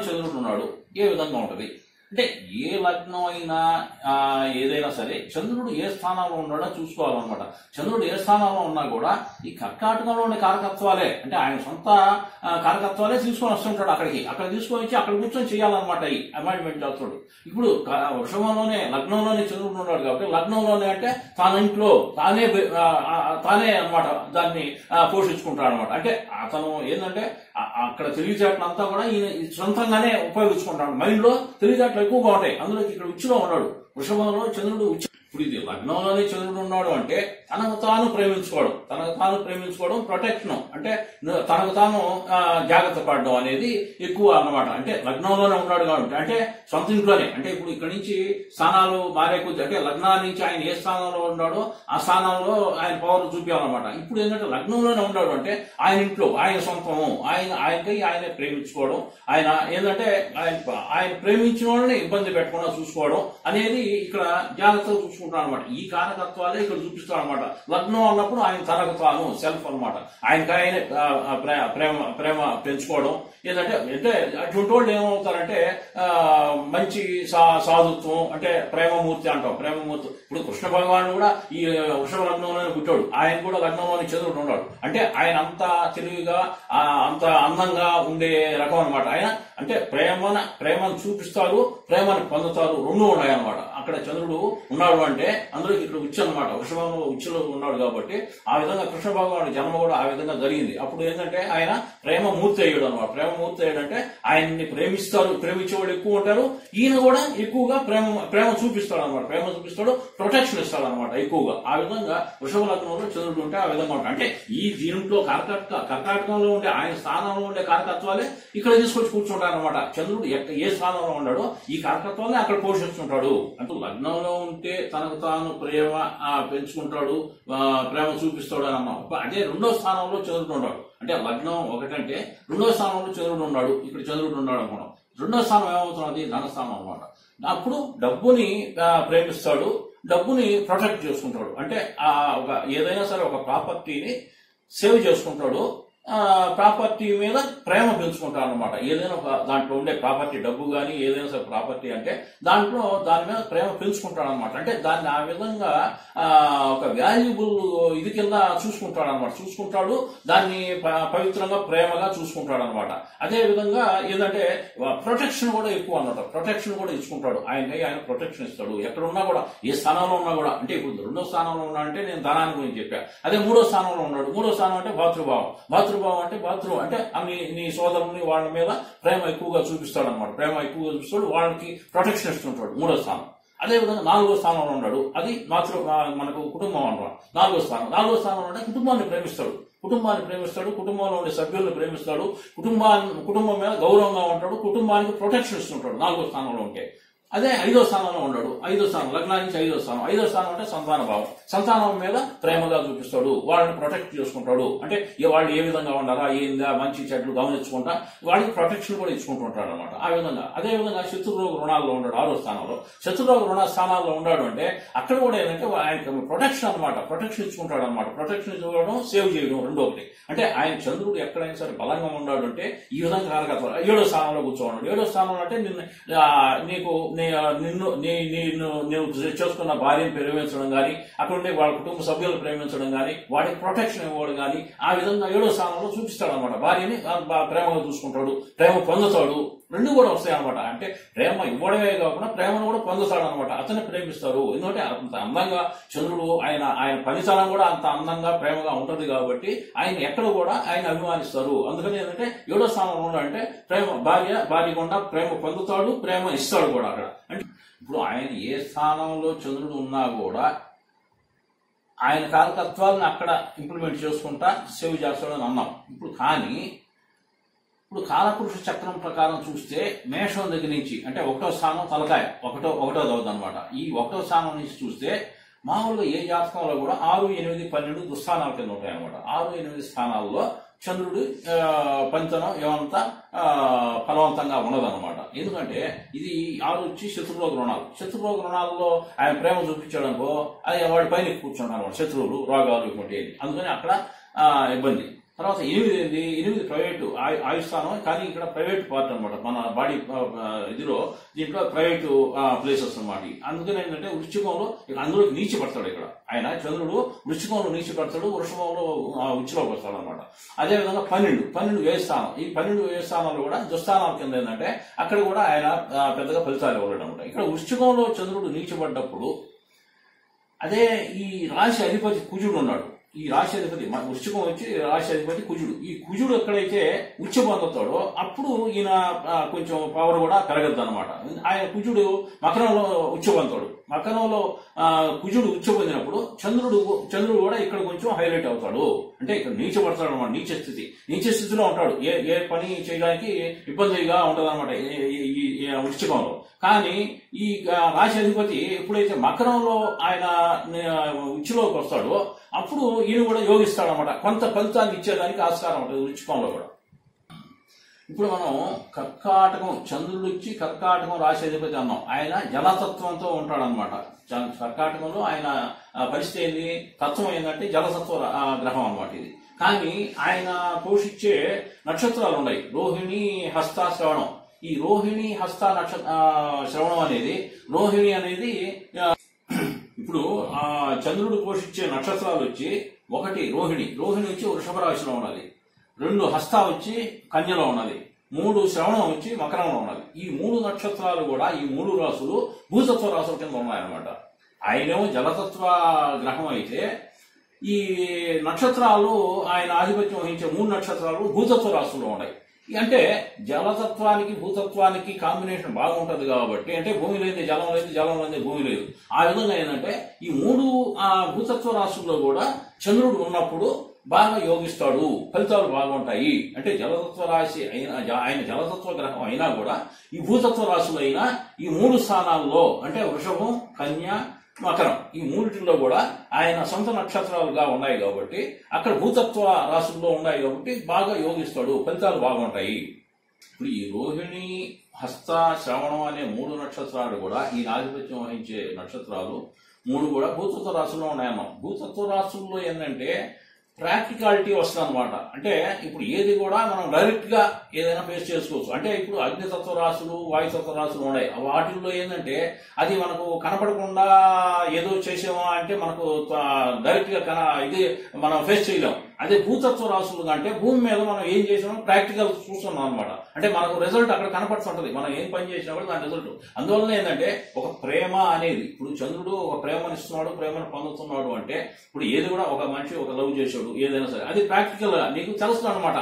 చంద్రుడు ఉన్నాడు. ఏ విధంగా ఉంటది అంటే ఏ లగ్నం అయినా ఏదైనా సరే చంద్రుడు ఏ స్థానంలో ఉన్నాడో చూసుకోవాలన్నమాట. చంద్రుడు ఏ స్థానంలో ఉన్నా కూడా ఈ కర్కాటకంలో ఉండే కారకత్వాలే అంటే ఆయన సొంత కారకత్వాలే తీసుకొని వస్తుంటాడు. అక్కడ తీసుకొని వచ్చి అక్కడ కూర్చొని చేయాలన్నమాట ఈ అపాయింట్మెంట్ చేస్తాడు. ఇప్పుడు లగ్నంలోనే చంద్రుడు ఉన్నాడు కాబట్టి లగ్నంలోనే అంటే తన ఇంట్లో తానే అనమాట దాన్ని పోషించుకుంటాడు అనమాట. అంటే అతను ఏంటంటే అక్కడ తెలివితేటలంతా కూడా ఈయన సొంతంగానే ఉపయోగించుకుంటాడు. మైండ్ లో తెలివితేటలు ఎక్కువగా ఉంటాయి. అందులో ఇక్కడ ఉచ్చులో ఉన్నాడు. వృషభంలో చంద్రుడు ఉచ్చు. ఇప్పుడు ఇది లగ్నంలోనే చంద్రుడు ఉన్నాడు అంటే తనకు తాను ప్రేమించుకోవడం ప్రొటెక్షన్ అంటే తనకు తాను జాగ్రత్త పడడం అనేది ఎక్కువ అన్నమాట. అంటే లగ్నంలోనే ఉన్నాడు కాబట్టి అంటే సొంత ఇంట్లోనే అంటే ఇప్పుడు ఇక్కడ నుంచి స్థానాలు మారే కొద్ది అంటే లగ్నాల నుంచి ఆయన ఏ స్థానంలో ఉన్నాడో ఆ స్థానంలో ఆయన పవర్ చూపించాలన్నమాట. ఇప్పుడు ఏంటంటే లగ్నంలోనే ఉన్నాడు అంటే ఆయన ఇంట్లో ఆయన సొంతము ఆయనకై ఆయనే ప్రేమించుకోవడం, ఆయన ఏంటంటే ఆయన ప్రేమించిన వాళ్ళని ఇబ్బంది పెట్టకుండా చూసుకోవడం అనేది ఇక్కడ జాగ్రత్తగా చూసుకుంటాడు అనమాట. ఈ కారకత్వాలే ఇక్కడ చూపిస్తాడు అనమాట. లగ్నం అన్నప్పుడు ఆయన తనకు తాను సెల్ఫ్ అనమాట. ఆయనకి ఆయన ప్రేమ పెంచుకోవడం ఏంటంటే అటువంటి వాళ్ళు ఏమవుతారంటే మంచి సాధుత్వం అంటే ప్రేమమూర్తి అంటాం. ప్రేమమూర్తి ఇప్పుడు కృష్ణ భగవానుడు కూడా ఈ వృషభ లగ్నంలోనే పుట్టాడు. ఆయన కూడా లగ్నంలోని చంద్రుడు ఉన్నాడు. అంటే ఆయన అంత తెలివిగా అంత అందంగా ఉండే రకం అనమాట. ఆయన అంటే ప్రేమను చూపిస్తారు, ప్రేమను పొందుతారు, రెండు ఉన్నాయి అనమాట. అక్కడ చంద్రుడు ఉన్నాడు అంటే అందులో ఇక్కడ ఉచ్చు అనమాట. వృషభంలో ఉచ్చులో ఉన్నాడు కాబట్టి ఆ విధంగా కృష్ణ భగవానుడి జన్మ కూడా ఆ విధంగా జరిగింది. అప్పుడు ఏంటంటే ఆయన ప్రేమమూర్తి అయ్యాడు అనమాట. ప్రేమమూర్తి అయ్యాడంటే ఆయన్ని ప్రేమించేవాళ్ళు ఎక్కువ ఉంటారు. ఈయన కూడా ఎక్కువగా ప్రేమ చూపిస్తాడు అనమాట. ప్రేమ చూపిస్తాడు, ప్రొటెక్షన్ ఇస్తాడు అనమాట ఎక్కువగా. ఆ విధంగా వృషభ లగ్నంలో చంద్రుడు ఉంటే ఆ విధంగా ఉంటాడు. అంటే ఈ దీంట్లో కర్కాటకంలో ఉండే ఆయన స్థానంలో ఉండే కారకత్వాలే ఇక్కడ తీసుకొచ్చి కూర్చుంటాడు అనమాట. చంద్రుడు ఏ స్థానంలో ఉన్నాడో ఈ కారకత్వాలే అక్కడ పోషిస్తుంటాడు. అంటే లగ్నంలో ఉంటే తనకు తాను ప్రేమ పెంచుకుంటాడు, ప్రేమ చూపిస్తాడు అని అన్నాం. అదే 2వ స్థానంలో చంద్రుడు ఉన్నాడు. అంటే లగ్నం ఒకటంటే 2వ స్థానంలో చంద్రుడు ఉన్నాడు. ఇక్కడ చంద్రుడు ఉన్నాడు అనుకున్నాం. 2వ స్థానం ఏమవుతున్నది? ధనస్థానం అనమాట. అప్పుడు డబ్బుని ప్రేమిస్తాడు, డబ్బుని ప్రొటెక్ట్ చేసుకుంటాడు. అంటే ఏదైనా సరే ఒక ప్రాపర్టీని సేవ్ చేసుకుంటాడు, ప్రాపర్టీ మీద ప్రేమ పెంచుకుంటారు అనమాట. ఏదైనా ఒక దాంట్లో ఉండే ప్రాపర్టీ డబ్బు కానీ ఏదైనా సరే ప్రాపర్టీ అంటే దాని మీద ప్రేమ పెంచుకుంటాడు అనమాట. అంటే దాన్ని ఆ విధంగా ఒక వాల్యుబుల్ ఇది కింద చూసుకుంటాడు, దాన్ని పవిత్రంగా ప్రేమగా చూసుకుంటాడు అనమాట. అదే విధంగా ఏంటంటే ప్రొటెక్షన్ కూడా ఎక్కువ అన్నమాట. ప్రొటెక్షన్ కూడా ఇచ్చుకుంటాడు. ఆయన ప్రొటెక్షన్ ఇస్తాడు. ఎక్కడ ఉన్నా కూడా ఏ స్థానంలో ఉన్నా కూడా. అంటే ఇప్పుడు 2వ స్థానంలో ఉన్నా అంటే నేను ధనాన్ని గురించి చెప్పా. అదే 3వ స్థానంలో ఉన్నాడు. 3వ స్థానం అంటే భాతృభావం భాతృభావం అంటే అంటే నీ సోదరుని వాళ్ళ మీద ప్రేమ ఎక్కువగా చూపిస్తాడు అనమాట. ప్రేమ ఎక్కువగా చూపిస్తాడు, వాళ్ళకి ప్రొటెక్షన్ ఇస్తుంటాడు. 3వ స్థానం. అదేవిధంగా 4వ స్థానంలో ఉన్నాడు, అది మనకు కుటుంబం అంటాం. 4వ స్థానంలో అంటే కుటుంబాన్ని ప్రేమిస్తాడు, కుటుంబంలో ఉండే సభ్యులను ప్రేమిస్తాడు, కుటుంబం మీద గౌరవంగా ఉంటాడు, కుటుంబానికి ప్రొటెక్షన్ ఇస్తుంటాడు 4వ స్థానంలో ఉంటే. అదే 5వ స్థానంలో ఉన్నాడు, 5వ స్థానం, లగ్నానికి 5వ స్థానం. 5వ స్థానం అంటే సంతాన భావం. సంతానం మీద ప్రేమగా చూపిస్తాడు, వాళ్ళని ప్రొటెక్ట్ చేసుకుంటాడు. అంటే వాళ్ళు ఏ విధంగా ఉండాలా, ఏందా, మంచి చెట్లు గమనించుకుంటా వాళ్ళకి ప్రొటెక్షన్ కూడా ఇచ్చుకుంటూ ఉంటాడు అనమాట. ఆ విధంగా అదే విధంగా శత్రురోగ రుణాల్లో ఉన్నాడు 6వ స్థానంలో. శత్రురోగ రుణ స్థానాల్లో ఉన్నాడు అంటే అక్కడ కూడా ఏంటంటే ఆయనకి ప్రొటెక్షన్ అనమాట, ప్రొటెక్షన్ ఇచ్చుకుంటాడు అనమాట. ప్రొటెక్షన్ ఇచ్చుకోవడం, సేవ్ చేయడం, రెండో ఒకటి. అంటే ఆయన చంద్రుడు ఎక్కడైనా సరే బలంగా ఉన్నాడు అంటే ఈ విధంగా కారకత్వం. 7వ స్థానంలో కూర్చోన్నాడు. 7వ స్థానంలో అంటే నీవు చేసుకున్న భార్యను ప్రేమించడం కానీ, అక్కడ ఉండే వాళ్ళ కుటుంబ సభ్యులను ప్రేమించడం కానీ, వాడికి ప్రొటెక్షన్ ఇవ్వడం కానీ, ఆ విధంగా 7వ స్థానంలో చూపిస్తాడు అనమాట. భార్యని ప్రేమగా చూసుకుంటాడు, ప్రేమ పొందుతాడు. రెండు కూడా వస్తాయి అనమాట. అంటే ప్రేమ ఇవ్వడమే కాకుండా ప్రేమను కూడా పొందుతాడు అనమాట. అతన్ని ప్రేమిస్తారు. ఎందుకంటే అంత అందంగా చంద్రుడు, ఆయన పనితనం కూడా అంత అందంగా ప్రేమగా ఉంటది కాబట్టి ఆయన ఎక్కడ కూడా ఆయన అభిమానిస్తారు. అందుకని ఏంటంటే 7వ స్థానంలో ఉన్నాడంటే భార్య గుండా ప్రేమ పొందుతాడు, ప్రేమ ఇస్తాడు కూడా అక్కడ. అంటే ఇప్పుడు ఆయన ఏ స్థానంలో చంద్రుడు ఉన్నా కూడా ఆయన కారకత్వాలను అక్కడ ఇంప్లిమెంట్ చేసుకుంటా సేవ్ చేస్తాడని అన్నాం. ఇప్పుడు కాలపురుష చక్రం ప్రకారం చూస్తే మేషం దగ్గర నుంచి అంటే 1వ స్థానం తలకాయ, ఒకటోది అవుతుంది అనమాట. ఈ 1వ స్థానం నుంచి చూస్తే మామూలుగా ఏ జాతకంలో కూడా 6, 8, 12 దుస్థానాల కింద ఉంటాయి అనమాట. 6, 8 స్థానాల్లో చంద్రుడు పంచనం ఏమంతా ఫలవంతంగా ఉండదన్నమాట. ఎందుకంటే ఇది 6 వచ్చి శత్రురోగ రుణాల్లో ఆయన ప్రేమ చూపించాడు అనుకో, అది వాడి పైన కూర్చుంటారు అనమాట. శత్రువులు, రోగాలు ఇటువంటి, అందుకని అక్కడ ఇబ్బంది. తర్వాత 8 ప్రైవేటు ఆయుస్థానం, కానీ ఇక్కడ ప్రైవేట్ పార్ట్ అనమాట. మన బాడీ దీంట్లో ప్రైవేటు ప్లేసెస్ అనమాట. అందుకని ఏంటంటే వృశ్చికంలో అందులో నీచి పడతాడు. ఇక్కడ ఆయన చంద్రుడు వృశ్చికంలో నీచి పడతాడు, వృషభంలో ఉచ్చిలోకి వస్తాడు అనమాట. అదేవిధంగా 12 వ్యయ స్థానం. ఈ 12 వ్యయ స్థానాలు కూడా దుస్థానాల కింద ఏంటంటే అక్కడ కూడా ఆయన పెద్దగా ఫలితాలు ఇవ్వడం అనమాట. ఇక్కడ వృశ్చికంలో చంద్రుడు నీచిపడ్డప్పుడు అదే ఈ రాశి అధిపతి కుజుడు ఉన్నాడు. ఈ రాశి అధిపతి వృశ్చికం వచ్చి రాశి అధిపతి కుజుడు. ఈ కుజుడు ఎక్కడైతే ఉచ్చ పొందుతాడో అప్పుడు ఈయన కొంచెం పవర్ కూడా పెరగద్దు అనమాట. ఆయన కుజుడు మకరంలో ఉచ్చ పొందుతాడు. మకరంలో కుజుడు ఉచ్చ పొందినప్పుడు చంద్రుడు కూడా ఇక్కడ కొంచెం హైలైట్ అవుతాడు. అంటే ఇక్కడ నీచపడతాడు అనమాట. నీచ స్థితిలో ఉంటాడు. ఏ పని చేయడానికి ఇబ్బందిగా ఉంటది అనమాట ఈ వృశ్చికంలో. కానీ ఈ రాశి అధిపతి ఎప్పుడైతే మకరంలో ఆయన ఉచ్చిలోకి వస్తాడో అప్పుడు ఈయన కూడా యోగిస్తాడు అనమాట. కొంత ఫలితాన్ని ఇచ్చేదానికి ఆస్కారం ఉంటుంది వృశ్చికంలో కూడా. ఇప్పుడు మనం చంద్రుడు వచ్చి కర్కాటకం రాశి అధిపతి అన్నాం. ఆయన జలతత్వంతో ఉంటాడనమాట. కర్కాటకంలో ఆయన పరిస్థితి ఏంది, తత్వం ఏంటంటే జలతత్వ గ్రహం అనమాట ఇది. కానీ ఆయన పోషించే నక్షత్రాలు ఉన్నాయి, రోహిణి, హస్త, శ్రవణం. ఈ రోహిణి, హస్త శ్రవణం అనేది ఇప్పుడు చంద్రుడు పోషించే నక్షత్రాలు వచ్చి 1 రోహిణి వచ్చి వృషభ రాశిలో ఉన్నది, 2 హస్త వచ్చి కన్యలో ఉన్నది, 3 శ్రవణం వచ్చి మకరంలో ఉన్నది. ఈ 3 నక్షత్రాలు కూడా ఈ 3 రాసులు భూతత్వ రాసుల కింద ఉన్నాయన్నమాట. ఆయనేమో జలతత్వ గ్రహం అయితే ఈ నక్షత్రాలు ఆయన ఆధిపత్యం వహించే 3 నక్షత్రాలు భూతత్వ రాసుల్లో ఉన్నాయి. అంటే జలతత్వానికి భూతత్వానికి కాంబినేషన్ బాగుంటది కాబట్టి, అంటే భూమి లేని జలం లేదు, జలం లేని భూమి లేదు. ఆ విధంగా ఏంటంటే ఈ 3 భూతత్వ రాశుల్లో కూడా చంద్రుడు ఉన్నప్పుడు బాగా యోగిస్తాడు, ఫలితాలు బాగుంటాయి. అంటే జలతత్వ రాశి అయినా, ఆయన జలతత్వ గ్రహం అయినా కూడా ఈ భూతత్వ రాశులు అయినా ఈ 3 స్థానాల్లో అంటే వృషభం, కన్య, మకరం, ఈ 3 కూడా ఆయన సొంత నక్షత్రాలుగా ఉన్నాయి కాబట్టి అక్కడ భూతత్వ రాశుల్లో ఉన్నాయి కాబట్టి బాగా యోగిస్తాడు, ఫలితాలు బాగుంటాయి. ఇప్పుడు ఈ రోహిణి, హస్త, శ్రవణం అనే 3 నక్షత్రాలు కూడా ఈ ఆధిపత్యం వహించే నక్షత్రాలు 3 కూడా భూతత్వ రాశుల్లో ఉన్నాయన్నాం. భూతత్వ రాశుల్లో ఏంటంటే ప్రాక్టికాలిటీ వస్తుంది అనమాట. అంటే ఇప్పుడు ఏది కూడా మనం డైరెక్ట్ గా ఏదైనా ఫేస్ చేసుకోవచ్చు. అంటే ఇప్పుడు అగ్నితత్వ రాశులు, వాయుతత్వ రాశులు ఉన్నాయి. వాటిల్లో ఏంటంటే అది మనకు కనపడకుండా ఏదో చేసామా అంటే మనకు డైరెక్ట్ గా ఇది మనం ఫేస్ చేయలేం. అదే భూతత్వ రాశులు అంటే భూమి మీద మనం ఏం చేసినా ప్రాక్టికల్ చూస్తున్నాం అనమాట. అంటే మనకు రిజల్ట్ అక్కడ కనపడుతుంటది, మనం ఏం పని చేసినా కూడా దాని రిజల్ట్. అందువల్ల ఏంటంటే ఒక ప్రేమ అనేది, ఇప్పుడు చంద్రుడు ఒక ప్రేమనిస్తున్నాడు, ప్రేమను పొందుతున్నాడు అంటే ఇప్పుడు ఏది కూడా ఒక మనిషి ఒక లవ్ చేసాడు ఏదైనా సరే అది ప్రాక్టికల్ గా నీకు తెలుస్తుంది అనమాట.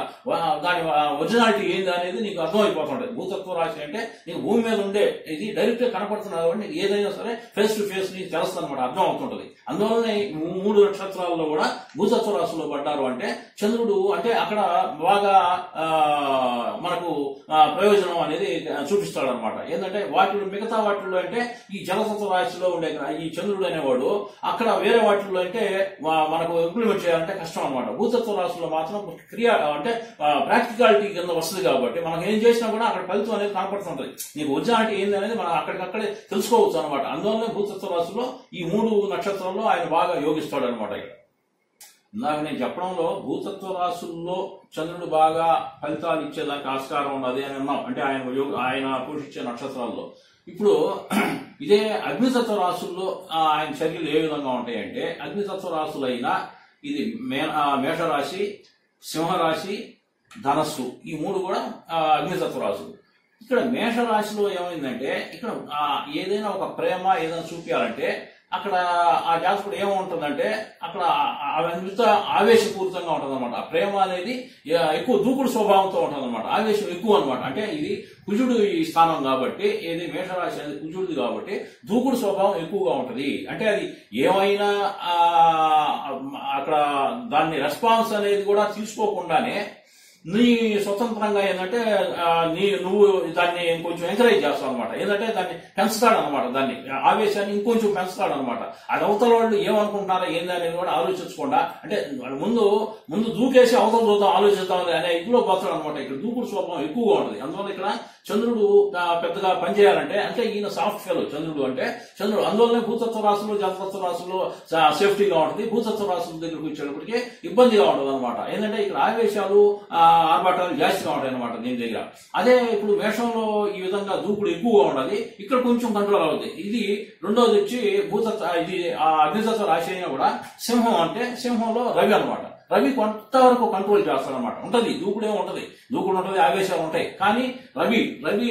దాని ఒరిజినాలిటీ ఏంది అనేది నీకు అర్థమైపోతుంటది. భూతత్వ రాశి అంటే నీకు భూమి మీద ఉండే ఇది డైరెక్ట్ గా కనపడుతున్నది కాబట్టి నీకు ఏదైనా సరే ఫేస్ టు ఫేస్ నీకు తెలుస్తుంది అనమాట, అర్థం అవుతుంటది. అందువల్లనే 3 నక్షత్రాల్లో కూడా భూతత్వ రాశిలో పడ్డారు అంటే చంద్రుడు అంటే అక్కడ బాగా మనకు ప్రయోజనం అనేది చూపిస్తాడు అనమాట. ఏంటంటే వాటిలో మిగతా వాటిల్లో అంటే ఈ జలతత్వ రాశిలో ఉండే ఈ చంద్రుడు అనేవాడు అక్కడ వేరే వాటిల్లో అంటే మనకు ఇంప్లిమెంట్ చేయాలంటే కష్టం అనమాట. భూతత్వ రాశిలో మాత్రం క్రియ అంటే ప్రాక్టికాలిటీ కింద వస్తుంది కాబట్టి మనం ఏం చేసినా కూడా అక్కడ ఫలితం అనేది కనపడుతుంటది. నీకు ఒరిజినాలిటీ ఏంది అనేది మనం అక్కడికక్కడే తెలుసుకోవచ్చు అనమాట. అందువల్లనే భూతత్వ రాశిలో ఈ 3 నక్షత్రాల్లో ఆయన బాగా యోగిస్తాడు అనమాట. ఇక్కడ ఇందాక నేను చెప్పడంలో భూతత్వ రాశుల్లో చంద్రుడు బాగా ఫలితాలు ఇచ్చేదానికి ఆస్కారం ఉన్నది అని అన్నాం, అంటే ఆయన పోషించే నక్షత్రాల్లో. ఇప్పుడు ఇదే అగ్నితత్వ రాశుల్లో ఆయన చర్యలు ఏ విధంగా ఉంటాయంటే, అగ్నితత్వ రాశులైన ఇది మేషరాశి, సింహరాశి, ధనస్సు ఈ 3 కూడా అగ్నితత్వ రాశులు. ఇక్కడ మేషరాశిలో ఏమైందంటే ఇక్కడ ఏదైనా ఒక ప్రేమ ఏదైనా చూపించాలంటే అక్కడ ఆ జాతకుడు ఏముంటుందంటే అక్కడ అంతా ఆవేశపూరితంగా ఉంటుంది అనమాట. ఆ ప్రేమ అనేది ఎక్కువ దూకుడు స్వభావంతో ఉంటుంది అనమాట, ఆవేశం ఎక్కువ అనమాట. అంటే ఇది కుజుడు ఈ స్థానం కాబట్టి, ఏది మేషరాశి అనేది కుజుడిది కాబట్టి దూకుడు స్వభావం ఎక్కువగా ఉంటుంది. అంటే అది ఏమైనా అక్కడ దాన్ని రెస్పాన్స్ అనేది కూడా తీసుకోకుండానే నీ స్వతంత్రంగా ఏంటంటే నువ్వు దాన్ని ఇంకొంచెం ఎంకరేజ్ చేస్తావు అనమాట. ఏంటంటే దాన్ని పెంచుతాడు అనమాట, దాన్ని ఆవేశాన్ని ఇంకొంచెం పెంచుతాడు అనమాట. అది అవతల వాళ్ళు ఏమనుకుంటున్నారా ఏంది అనేది కూడా ఆలోచించకుండా, అంటే ముందు దూకేసి అవతల చూద్దాం ఆలోచిద్దాం అనే ఇదిలో పోతాడు అనమాట. ఇక్కడ దూకుడు స్వభావం ఎక్కువగా ఉంటుంది. అందువల్ల ఇక్కడ చంద్రుడు పెద్దగా పనిచేయాలంటే అంటే ఈయన సాఫ్ట్ ఫెలో చంద్రుడు అంటే చంద్రుడు. అందువల్లనే భూతత్వ రాశులు జలతత్వ రాశులు సేఫ్టీగా ఉంటుంది, భూతత్వ రాశుల దగ్గరకు వచ్చేటప్పటికి ఇబ్బందిగా ఉంటుంది అనమాట. ఏంటంటే ఇక్కడ ఆవేశాలు ఆర్భాటాలు జాస్తిగా ఉంటాయి అనమాట దీని దగ్గర. అదే ఇప్పుడు మేషంలో ఈ విధంగా దూకుడు ఎక్కువగా ఉండదు, ఇక్కడ కొంచెం కంట్రోల్ అవుతుంది. ఇది రెండోది వచ్చి ఇది అగ్నితత్వ రాశి అయినా కూడా సింహం అంటే సింహంలో రవి అనమాట. రవి కొంతవరకు కంట్రోల్ చేస్తాడనమాట. ఉంటది దూకుడే ఉంటది, దూకుడు ఉంటది, ఆవేశాలు ఉంటాయి. కానీ రవి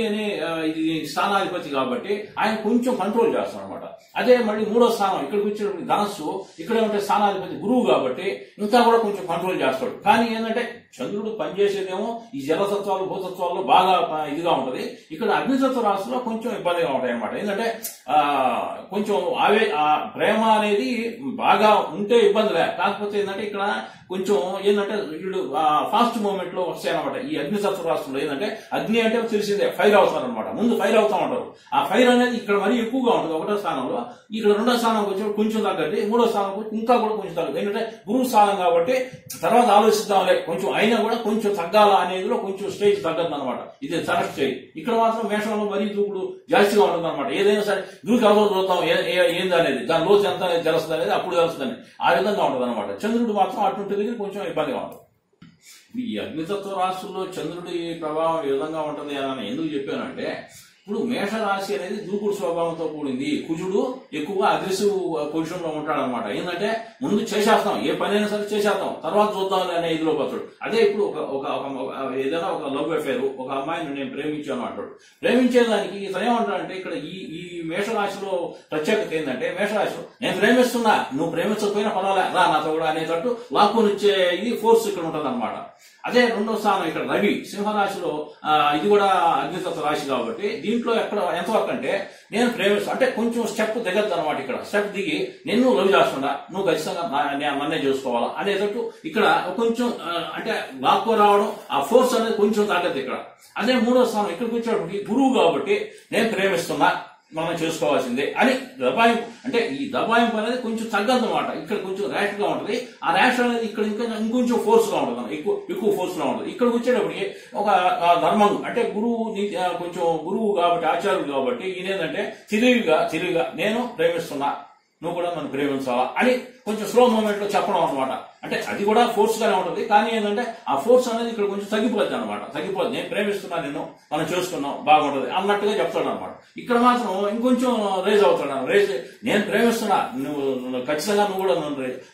అనే ఇది స్థానాధిపతి కాబట్టి ఆయన కొంచెం కంట్రోల్ చేస్తాడు అనమాట. అదే మళ్ళీ 3వ స్థానం ఇక్కడికి వచ్చేటప్పుడు ధనస్సు, ఇక్కడే ఉంటే స్థానాధిపతి గురువు కాబట్టి ఇంకా కూడా కొంచెం కంట్రోల్ చేస్తాడు. కానీ ఏంటంటే చంద్రుడు పనిచేసేదేమో ఈ జలతత్వాలు భూతత్వాల్లో బాగా ఇదిగా ఉంటది, ఇక్కడ అగ్నితత్వ రాశిలో కొంచెం ఇబ్బందిగా ఉంటాయి అనమాట. ఏంటంటే కొంచెం ప్రేమ అనేది బాగా ఉంటే ఇబ్బందిలే, కాకపోతే ఏంటంటే ఇక్కడ కొంచెం ఏంటంటే వీళ్ళు ఫాస్ట్ మూమెంట్ లో వస్తాయి అనమాట. ఈ అగ్నితత్వ రాశుల్లో ఏంటంటే అగ్ని అంటే తెలిసిందే ఫైర్ అవుతారు అనమాట, ముందు ఫైర్ అవుతా ఉంటారు. ఆ ఫైర్ అనేది ఇక్కడ మరీ ఎక్కువగా ఉంటుంది 1వ స్థానంలో. ఇక్కడ 2వ స్థానంకి వచ్చి కొంచెం తగ్గట్టు, 3వ స్థానం ఇంకా కూడా కొంచెం తగ్గదు. ఏంటంటే గురువు స్థానం కాబట్టి తర్వాత ఆలోచిద్దాంలే కొంచెం అయినా కూడా కొంచెం తగ్గాల అనేదిలో కొంచెం స్టేజ్ తగ్గదు అనమాట. ఇది తన స్టేజ్. ఇక్కడ మాత్రం మేషంలో మరీ దూకుడు జాస్తిగా ఉంటుంది అనమాట. ఏదైనా సరే దూకి అవసరం చూద్దాం ఏంది అనేది, దాని రోజు ఎంత అనేది తెలుస్తుంది అనేది అప్పుడు తెలుస్తుంది, ఆ విధంగా ఉంటుంది అనమాట. చంద్రుడు మాత్రం అటువంటి కొంచెం ఇబ్బందిగా ఉంటుంది. ఈ అగ్నితత్వ రాశుల్లో చంద్రుడి ప్రభావం ఏ విధంగా ఉంటుంది అని ఎందుకు చెప్పానంటే, ఇప్పుడు మేషరాశి అనేది దూకుడు స్వభావంతో కూడింది. కుజుడు ఎక్కువగా అగ్రెసివ్ పొజిషన్ లో ఉంటాడు అనమాట. ఏంటంటే ముందు చేసేస్తాం, ఏ పనైనా సరే చేసేస్తాం, తర్వాత చూద్దాం అనే ఇదిలో పోతాడు. అదే ఇప్పుడు ఏదైనా ఒక లవ్ అఫేర్, ఒక అమ్మాయిని నేను ప్రేమించాను అంటాడు. ప్రేమించేదానికి ఇతను ఏమంటాడంటే ఇక్కడ ఈ మేషరాశిలో ప్రత్యేకత ఏంటంటే, మేషరాశిలో నేను ప్రేమిస్తున్నా, నువ్వు ప్రేమించకపోయినా పర్వాలే రా నాతో కూడా అనేటట్టు లాక్కుని ఇచ్చే ఇది ఫోర్స్ ఇక్కడ ఉంటుంది అనమాట. అదే 2వ స్థానం ఇక్కడ రవి సింహరాశిలో, ఇది కూడా అగ్నితత్వ రాశి కాబట్టి దీంట్లో ఎంతవరకు అంటే నేను ప్రేమిస్తా అంటే కొంచెం స్టెప్ దిగద్దు అనమాట. ఇక్కడ స్టెప్ దిగి నేను లవ్ చేస్తున్నా, నువ్వు ఖచ్చితంగా నన్నే చూసుకోవాలా అనేటట్టు ఇక్కడ కొంచెం అంటే లాక్కో రావడం, ఆ ఫోర్స్ అనేది కొంచెం తగ్గదు ఇక్కడ. అదే 3వ స్థానం ఇక్కడికి వచ్చేటప్పటికి గురువు కాబట్టి నేను ప్రేమిస్తున్నా, మనం చేసుకోవాల్సిందే అని దబాయింపు, అంటే ఈ దబాయింపు అనేది కొంచెం తగ్గదన్నమాట. ఇక్కడ కొంచెం ర్యాష్ గా ఉంటుంది. ఆ ర్యాష్ అనేది ఇక్కడ ఇంకొంచెం ఫోర్స్ గా ఉంటుంది, ఎక్కువ ఫోర్స్ గా ఉంటుంది. ఇక్కడికి వచ్చేటప్పటికి ఒక ధర్మం అంటే కొంచెం గురువు కాబట్టి ఆచార్యుడు కాబట్టి ఈయనేంటంటే తెలివిగా నేను ప్రేమిస్తున్నా, నువ్వు కూడా నన్ను ప్రేమించాలా అని కొంచెం స్లో మూమెంట్ లో చెప్పడం అనమాట. అంటే అది కూడా ఫోర్స్ గానే ఉంటుంది, కానీ ఏంటంటే ఆ ఫోర్స్ అనేది ఇక్కడ కొంచెం తగ్గిపోద్ది అనమాట. తగ్గిపోద్ది, నేను ప్రేమిస్తున్నా నిన్ను, మనం చేసుకున్నాం బాగుంటది అన్నట్టుగా చెప్తాడు అనమాట. ఇక్కడ మాత్రం ఇంకొంచెం రేజ్ అవుతాడు. రేజ్, నేను ప్రేమిస్తున్నా, నువ్వు ఖచ్చితంగా నువ్వు కూడా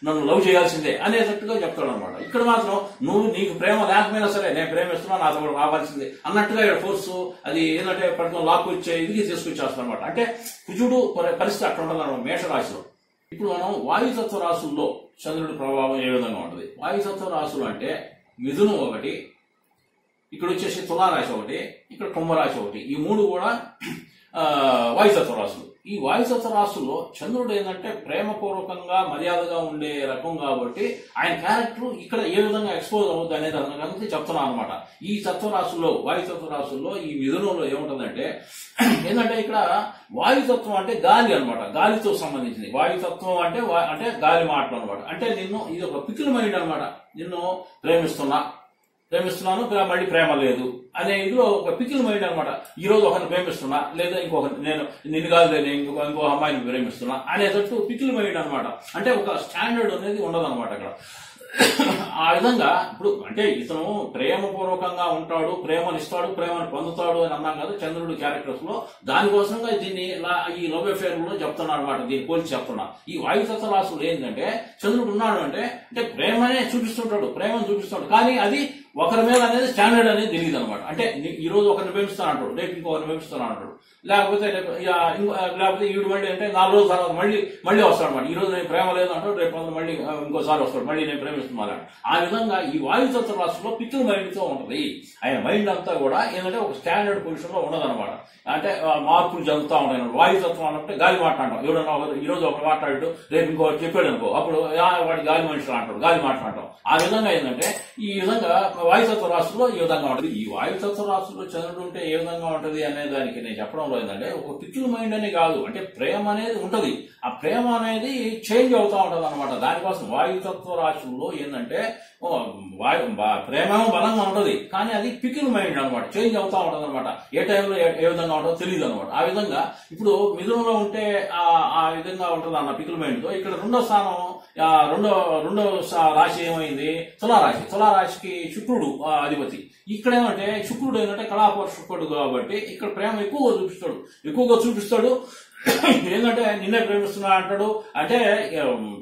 నన్ను లవ్ చేయాల్సిందే అనేటట్టుగా చెప్తాడు అనమాట. ఇక్కడ మాత్రం నీకు ప్రేమ లేకపోయినా సరే నేను ప్రేమిస్తున్నా, నాతో కూడా రావాల్సిందే అన్నట్టుగా ఇక్కడ ఫోర్స్ అది ఏంటంటే పట్టుకొని లాక్కు వచ్చే ఇది తీసుకొచ్చేస్తాడు అనమాట. అంటే కుజుడు పరిస్థితి అట్లా ఉంటుంది అనమాట మేషరాశిలో. ఇప్పుడు మనం వాయుతత్వ రాశుల్లో చంద్రుడి ప్రభావం ఏ విధంగా ఉంటుంది? వాయుతత్వ రాశులు అంటే మిథునం ఒకటి, ఇక్కడ వచ్చేసి తులారాశి ఒకటి, ఇక్కడ కుంభరాశి ఒకటి, ఈ మూడు కూడా వాయుతత్వ రాశులు. ఈ వాయుతత్వ రాశుల్లో చంద్రుడు ఏంటంటే ప్రేమపూర్వకంగా మర్యాదగా ఉండే రకం కాబట్టి ఆయన క్యారెక్టర్ ఇక్కడ ఏ విధంగా ఎక్స్పోజ్ అవుతుంది అనేది అనేది చెప్తున్నాను అనమాట. ఈ తత్వరాశుల్లో వాయుతత్వ రాశుల్లో ఈ మిథునంలో ఏముంటుందంటే ఏంటంటే ఇక్కడ వాయుతత్వం అంటే గాలి అనమాట, గాలితో సంబంధించింది. వాయుతత్వం అంటే అంటే గాలి మాటలు అనమాట. అంటే నిన్ను ఇది ఒక పికిల్ మైండ్ అనమాట. నిన్ను ప్రేమిస్తున్నాను మళ్ళీ ప్రేమ లేదు అనే ఇదిలో ఒక పికిల్ మైండ్ అనమాట. ఈ రోజు ఒకరిని ప్రేమిస్తున్నా, లేదా నేను నిన్ను కాదు లేదు ఇంకో అమ్మాయిని ప్రేమిస్తున్నా అనేటట్టు పికిల్ మైండ్ అనమాట. అంటే ఒక స్టాండర్డ్ అనేది ఉండదన్నమాట అక్కడ. ఆ విధంగా ఇప్పుడు అంటే ఇతను ప్రేమపూర్వకంగా ఉంటాడు, ప్రేమనిస్తాడు, ప్రేమను పొందుతాడు అని అన్నాం కదా చంద్రుడి క్యారెక్టర్స్ లో. దానికోసంగా దీన్ని ఈ లవ్ అఫేర్ లో చెప్తున్నా అనమాట, దీన్ని పోల్చి చెప్తున్నా. ఈ వాయుతత్వ రాశులు ఏంటంటే చంద్రుడు ఉన్నాడు అంటే ప్రేమనే చూపిస్తుంటాడు, ప్రేమను చూపిస్తాడు, కానీ అది ఒకరి మీద అనేది స్టాండర్డ్ అనేది తెలియదు అనమాట. అంటే ఈ రోజు ఒకరిని ప్రేమిస్తాను అంటాడు, రేపు ఇంకొకరిని ప్రేమిస్తాను అంటాడు, లేకపోతే ఈడు మళ్ళీ అంటే 4 రోజుల తర్వాత మళ్ళీ వస్తాడు అనమాట. ఈ రోజు నేను ప్రేమ లేదు అంటాడు, రేపు మళ్ళీ ఇంకోసారి వస్తాడు, మళ్ళీ నేను ప్రేమిస్తున్నాను. ఆ విధంగా ఈ వాయుతత్వ రాశిలో పికిల్ మైండ్ తో ఉంటుంది. ఆయన మైండ్ అంతా కూడా ఏంటంటే ఒక స్టాండర్డ్ పొజిషన్ లో ఉండదన్నమాట. అంటే మార్పులు జరుగుతూ ఉంటాయి. వాయుతత్వం అంటే గాలి మాట్లాడటం, ఎవడన్నా ఈ రోజు ఒకరు మాట్లాడు రేపు ఇంకొకటి చెప్పాడు అనుకో, అప్పుడు వాడి గాలి మనుషులు అంటాడు, గాలి మాట్లాడటం. ఆ విధంగా ఏంటంటే ఈ విధంగా వాయుతత్వ రాశుల్లో ఈ విధంగా ఉంటుంది. ఈ వాయుతత్వ రాశుల్లో చంద్రుడు ఉంటే ఏ విధంగా ఉంటుంది అనే దానికి నేను చెప్పడంలో ఏంటంటే ఒక పికిల్ మైండ్ అనే కాదు, అంటే ప్రేమ అనేది ఉంటది. ఆ ప్రేమ అనేది చేంజ్ అవుతా ఉంటది అనమాట. దానికోసం వాయుతత్వ రాశుల్లో ఏంటంటే ప్రేమ బలంగా ఉంటది, కానీ అది పికిల్ మైండ్ అనమాట, చేంజ్ అవుతా ఉంటది అనమాట. ఏ టైంలో ఏ విధంగా ఉంటుందో తెలియదు అనమాట. ఆ విధంగా ఇప్పుడు మిథునంలో ఉంటే ఆ విధంగా ఉంటుంది అన్న పికిల్ మైండ్ తో. ఇక్కడ రెండో స్థానం రెండో రాశి ఏమైంది? తులారాశి. తులారాశికి శుక్రుడు అధిపతి. ఇక్కడ ఏమంటే శుక్రుడు ఏంటంటే కళాపోషకుడు కాబట్టి ఇక్కడ ప్రేమ ఎక్కువగా చూపిస్తాడు. ఏంటంటే నిన్నే ప్రేమిస్తున్నా అంటాడు. అంటే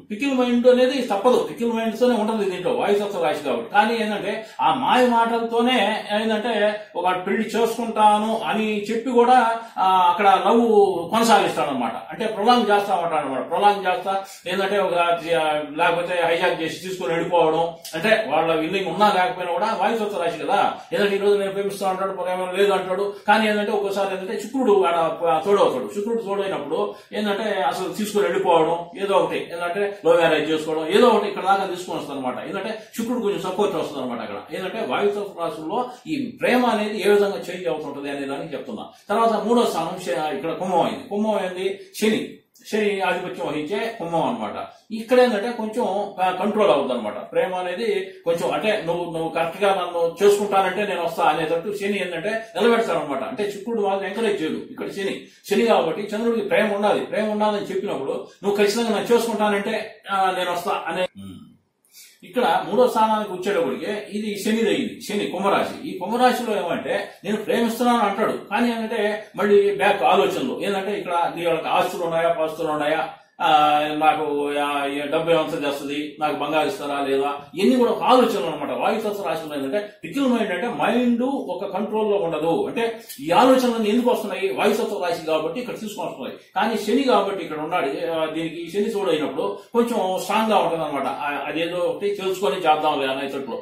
పికిల్ మైండ్ అనేది తప్పదు, పికిల్ మైండ్ తోనే ఉంటుంది దీంట్లో వాయుతత్వ రాశి కాబట్టి. కానీ ఏంటంటే ఆ మాయ మాటలతోనే ఏంటంటే ఒక పెళ్లి చేసుకుంటాను అని చెప్పి కూడా అక్కడ లవ్ కొనసాగిస్తాడు అనమాట. అంటే ప్రొలాంగ్ చేస్తా ఉంటాడు అనమాట. ప్రొలాంగ్ చేస్తా ఏంటంటే లేకపోతే హైజాక్ చేసి తీసుకుని వెళ్ళిపోవడం. అంటే వాళ్ళ విల్లింగ్ ఉన్నా లేకపోయినా కూడా వాయుతత్వ రాశి కదా. ఏదంటే ఈ రోజు నేను ప్రేమిస్తా అంటాడు, ప్రేమ లేదు అంటాడు. కానీ ఏంటంటే ఒక్కోసారి ఏంటంటే శుక్రుడు తోడవుతాడు. శుక్రుడు తోడైనప్పుడు ఏంటంటే అసలు తీసుకుని వెళ్ళిపోవడం, ఏదో ఒకటి ఏంటంటే లవ్ మ్యారేజ్ చేసుకోవడం, ఏదో ఒకటి ఇక్కడ దాకా తీసుకొని వస్తుంది అనమాట. ఏంటంటే శుక్రుడు కొంచెం సపోర్ట్ వస్తుంది అనమాట అక్కడ. ఏంటంటే వాయుతత్వ రాశుల్లో ఈ ప్రేమ అనేది ఏ విధంగా చేంజ్ అవుతుంటది అనే దానికి చెప్తున్నా. తర్వాత మూడో స్థానం ఇక్కడ కుంభం అయింది. కుంభం ఏంది? శని ఆధిపత్యం వహించే కుంభం అనమాట. ఇక్కడ ఏంటంటే కొంచెం కంట్రోల్ అవుతుంది అనమాట. ప్రేమ అనేది కొంచెం అంటే నువ్వు కరెక్ట్ గా నన్ను చేసుకుంటానంటే నేను వస్తా అనేటట్టు శని ఏంటంటే నిలబెడతాడు అనమాట. అంటే శుక్రుడు వాళ్ళని ఎంకరేజ్ చేయడు. ఇక్కడ శని కాబట్టి చంద్రుడికి ప్రేమ ఉండాలని చెప్పినప్పుడు నువ్వు ఖచ్చితంగా నన్ను చేసుకుంటానంటే నేను వస్తా అనే. ఇక్కడ మూడో స్థానానికి వచ్చేటప్పటికే ఇది శని కుంభరాశి. ఈ కుంభరాశిలో ఏమంటే నేను ప్రేమిస్తున్నాను అంటాడు, కానీ ఏంటంటే మళ్ళీ బ్యాక్ ఆలోచనలు ఏంటంటే ఇక్కడ నీ వాళ్ళకి ఆస్తులు ఉన్నాయా, పాస్తులు ఉన్నాయా, నాకు డబ్బు ఏమంతా చేస్తుంది, నాకు బంగారు ఇస్తారా లేదా, ఇవన్నీ కూడా ఒక ఆలోచనలు అనమాట. వాయుతత్వ రాశిలో ఏంటంటే పికిల్ మైండ్ అంటే మైండ్ ఒక కంట్రోల్లో ఉండదు. అంటే ఈ ఆలోచనలు ఎందుకు వస్తున్నాయి? వాయుతత్వ రాశి కాబట్టి ఇక్కడ తీసుకొని వస్తున్నాయి. కానీ శని కాబట్టి ఇక్కడ ఉన్నాడు, దీనికి శని చూడైనప్పుడు కొంచెం స్ట్రాంగ్ గా ఉంటుంది అనమాట. అదేదో ఒకటి తెలుసుకొని చేద్దాం అనేటట్లు.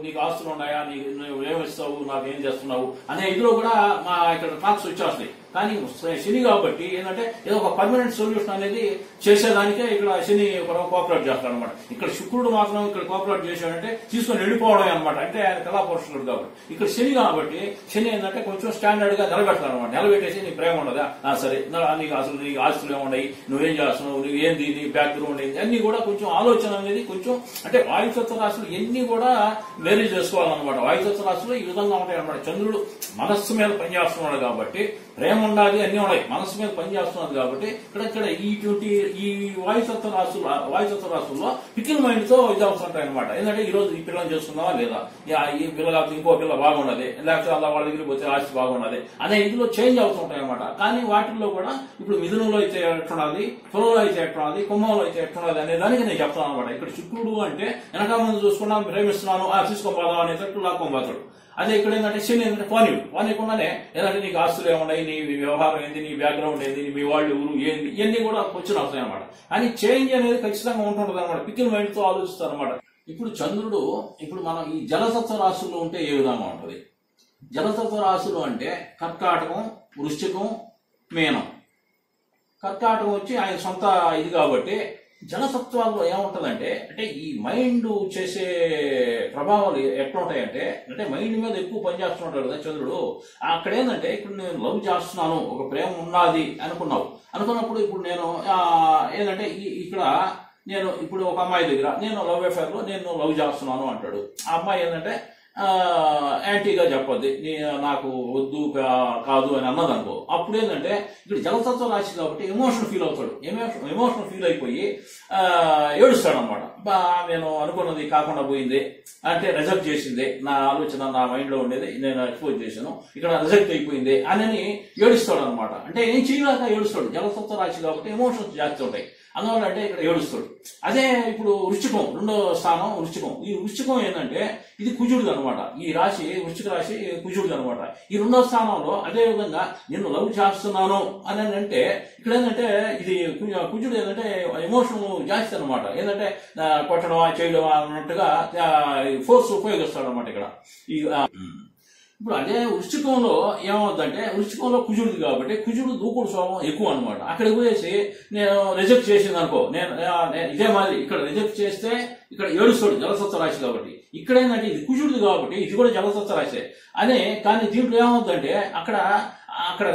నీకు ఆస్తులు ఉన్నాయా, నువ్వు ఏమిస్తావు, నాకు ఏం చేస్తున్నావు అనే ఇదిలో కూడా మా ఇక్కడ టాక్స్ వచ్చేస్తాయి. కానీ శని కాబట్టి ఏంటంటే ఏదో ఒక పర్మనెంట్ సొల్యూషన్ అనేది చేసేదానికే ఇక్కడ శని కోఆపరేట్ చేస్తాడు అనమాట. ఇక్కడ శుక్రుడు మాత్రం ఇక్కడ కోఆపరేట్ చేశాడంటే తీసుకొని వెళ్ళిపోవడమే అనమాట. అంటే ఆయన కళాపోషకుడు కాబట్టి. ఇక్కడ శని కాబట్టి శని ఏంటంటే కొంచెం స్టాండర్డ్ గా నిలబెడతాడు అనమాట. నిలబెట్టేసి నీ ప్రేమ ఉండదా, సరే నీకు ఆస్తులు ఏమున్నాయి, నువ్వేం చేస్తున్నావు, నువ్వు ఏంది, నీ బ్యాక్గ్రౌండ్ ఏంది అన్ని కూడా కొంచెం ఆలోచన అనేది కొంచెం అంటే వాయుతత్వ రాశులు ఎన్ని కూడా వేరీ చేసుకోవాలన్నమాట. వాయుతత్వ రాశులు ఈ విధంగా ఉంటాయి అనమాట. చంద్రుడు మనస్సు మీద పనిచేస్తున్నాడు కాబట్టి ప్రేమ ఉండాలి అన్ని ఉన్నాయి, మనసు మీద పనిచేస్తున్నది కాబట్టి ఇక్కడ ఈ వాయుతత్వ రాశుల్లో పికిల్ మైండ్ తో ఇది అవుతుంటాయి అనమాట. ఎందుకంటే ఈ రోజు ఈ పిల్లని చేసుకుందామా లేదా, ఈ పిల్ల కాకపోతే ఇంకో పిల్ల బాగున్నది, లేకపోతే అలా వాళ్ళ దగ్గరికి పోతే ఆస్తి బాగున్నది అనే ఇదిలో చేంజ్ అవుతుంటాయి అనమాట. కానీ వాటిల్లో కూడా ఇప్పుడు మిథునంలో అయితే ఎట్టున్నది, తులలో అయితే ఎట్టున్నది, కుంభంలో అయితే ఎట్టున్నది అనే దానికి నేను చెప్తాను అనమాట. ఇక్కడ శుక్రుడు అంటే వెనక ముందు చూసుకున్నా ప్రేమిస్తున్నాను తీసుకోపోదాం అనే తట్టు లాక్కోబోతాడు. అదే ఇక్కడ ఏంటంటే శని ఏంటంటే పోనీకుండానే ఏంటంటే నీకు ఆస్తులు ఏమున్నాయి, నీ వ్యవహారం ఏంది, నీ బ్యాక్గ్రౌండ్ ఏంది, మీ వాళ్ళు ఊరు ఏంది, ఇవన్నీ కూడా క్వశ్చన్ వస్తాయి అనమాట. కానీ చేంజ్ అనేది ఖచ్చితంగా ఉంటుంటది అనమాట, పికిల్ మైండ్ తో ఆలోచిస్తారు అనమాట. ఇప్పుడు చంద్రుడు ఇప్పుడు మనం ఈ జలతత్వ రాశుల్లో ఉంటే ఏ విధంగా ఉంటుంది? జలతత్వ రాశులు అంటే కర్కాటకం, వృశ్చికం, మీనం. కర్కాటకం వచ్చి ఆయన సొంత ఇది కాబట్టి జలతత్వాల్లో ఏముంటదంటే అంటే ఈ మైండ్ చేసే ప్రభావాలు ఎట్లా ఉంటాయంటే అంటే మైండ్ మీద ఎక్కువ పనిచేస్తుంటాడు కదా చంద్రుడు. అక్కడ ఏంటంటే ఇప్పుడు నేను లవ్ చేస్తున్నాను, ఒక ప్రేమ ఉన్నది అనుకున్నప్పుడు ఇప్పుడు నేను ఏంటంటే ఇక్కడ నేను ఇప్పుడు ఒక అమ్మాయి దగ్గర నేను లవ్ అఫేర్ లో నేను లవ్ చేస్తున్నాను అంటాడు. ఆ అమ్మాయి ఏంటంటే యాంటీగా చెప్పద్ది, నాకు వద్దు కాదు అని అన్నది అనుకో. అప్పుడు ఏంటంటే ఇక్కడ జలతత్వ రాశి కాబట్టి ఎమోషన్ ఫీల్ అవుతాడు. ఎమోషన్ ఫీల్ అయిపోయి ఏడుస్తాడు అనమాట. నేను అనుకున్నది కాకుండా పోయింది అంటే రిజెక్ట్ చేసింది, నా ఆలోచన నా మైండ్ లో ఉండేది నేను ఎక్స్పోజ్ చేశాను, ఇక్కడ రిజెక్ట్ అయిపోయింది అని ఏడుస్తాడు అనమాట. అంటే ఏం చేయలేక ఏడుస్తాడు. జలతత్వ రాశి కాబట్టి ఎమోషన్స్ జాస్తి ఉంటాయి, అందువల్ల అంటే ఇక్కడ ఏడుస్తాడు. అదే ఇప్పుడు వృశ్చికం, రెండో స్థానం వృశ్చికం. ఈ వృశ్చికం ఏంటంటే ఇది కుజుడిది అనమాట. ఈ రాశి వృశ్చిక రాశి కుజుడిది అనమాట. ఈ రెండో స్థానంలో అదే విధంగా నేను లవ్ చేస్తున్నాను అని అంటే ఇక్కడ ఏంటంటే ఇది కుజుడు ఏంటంటే ఎమోషన్ జాస్తి అనమాట. ఏంటంటే కొట్టడం చేయడం అన్నట్టుగా ఫోర్స్ ఉపయోగిస్తాడు అనమాట ఇక్కడ. ఇప్పుడు అదే వృశ్చికంలో ఏమవుతుందంటే వృశ్చికంలో కుజుడిది కాబట్టి కుజుడు దూకుడు స్వభావం ఎక్కువ అనమాట. అక్కడికి పోయేసి నేను రిజెక్ట్ చేసింది అనుకో, నేను ఇదే మాదిరి ఇక్కడ రిజెక్ట్ చేస్తే ఇక్కడ ఏడుస్తాడు జలతత్వ రాశి కాబట్టి. ఇక్కడ ఏంటంటే ఇది కుజుడిది కాబట్టి ఇది కూడా జలతత్వ రాశి అనే. కానీ దీంట్లో ఏమవుతుందంటే అక్కడ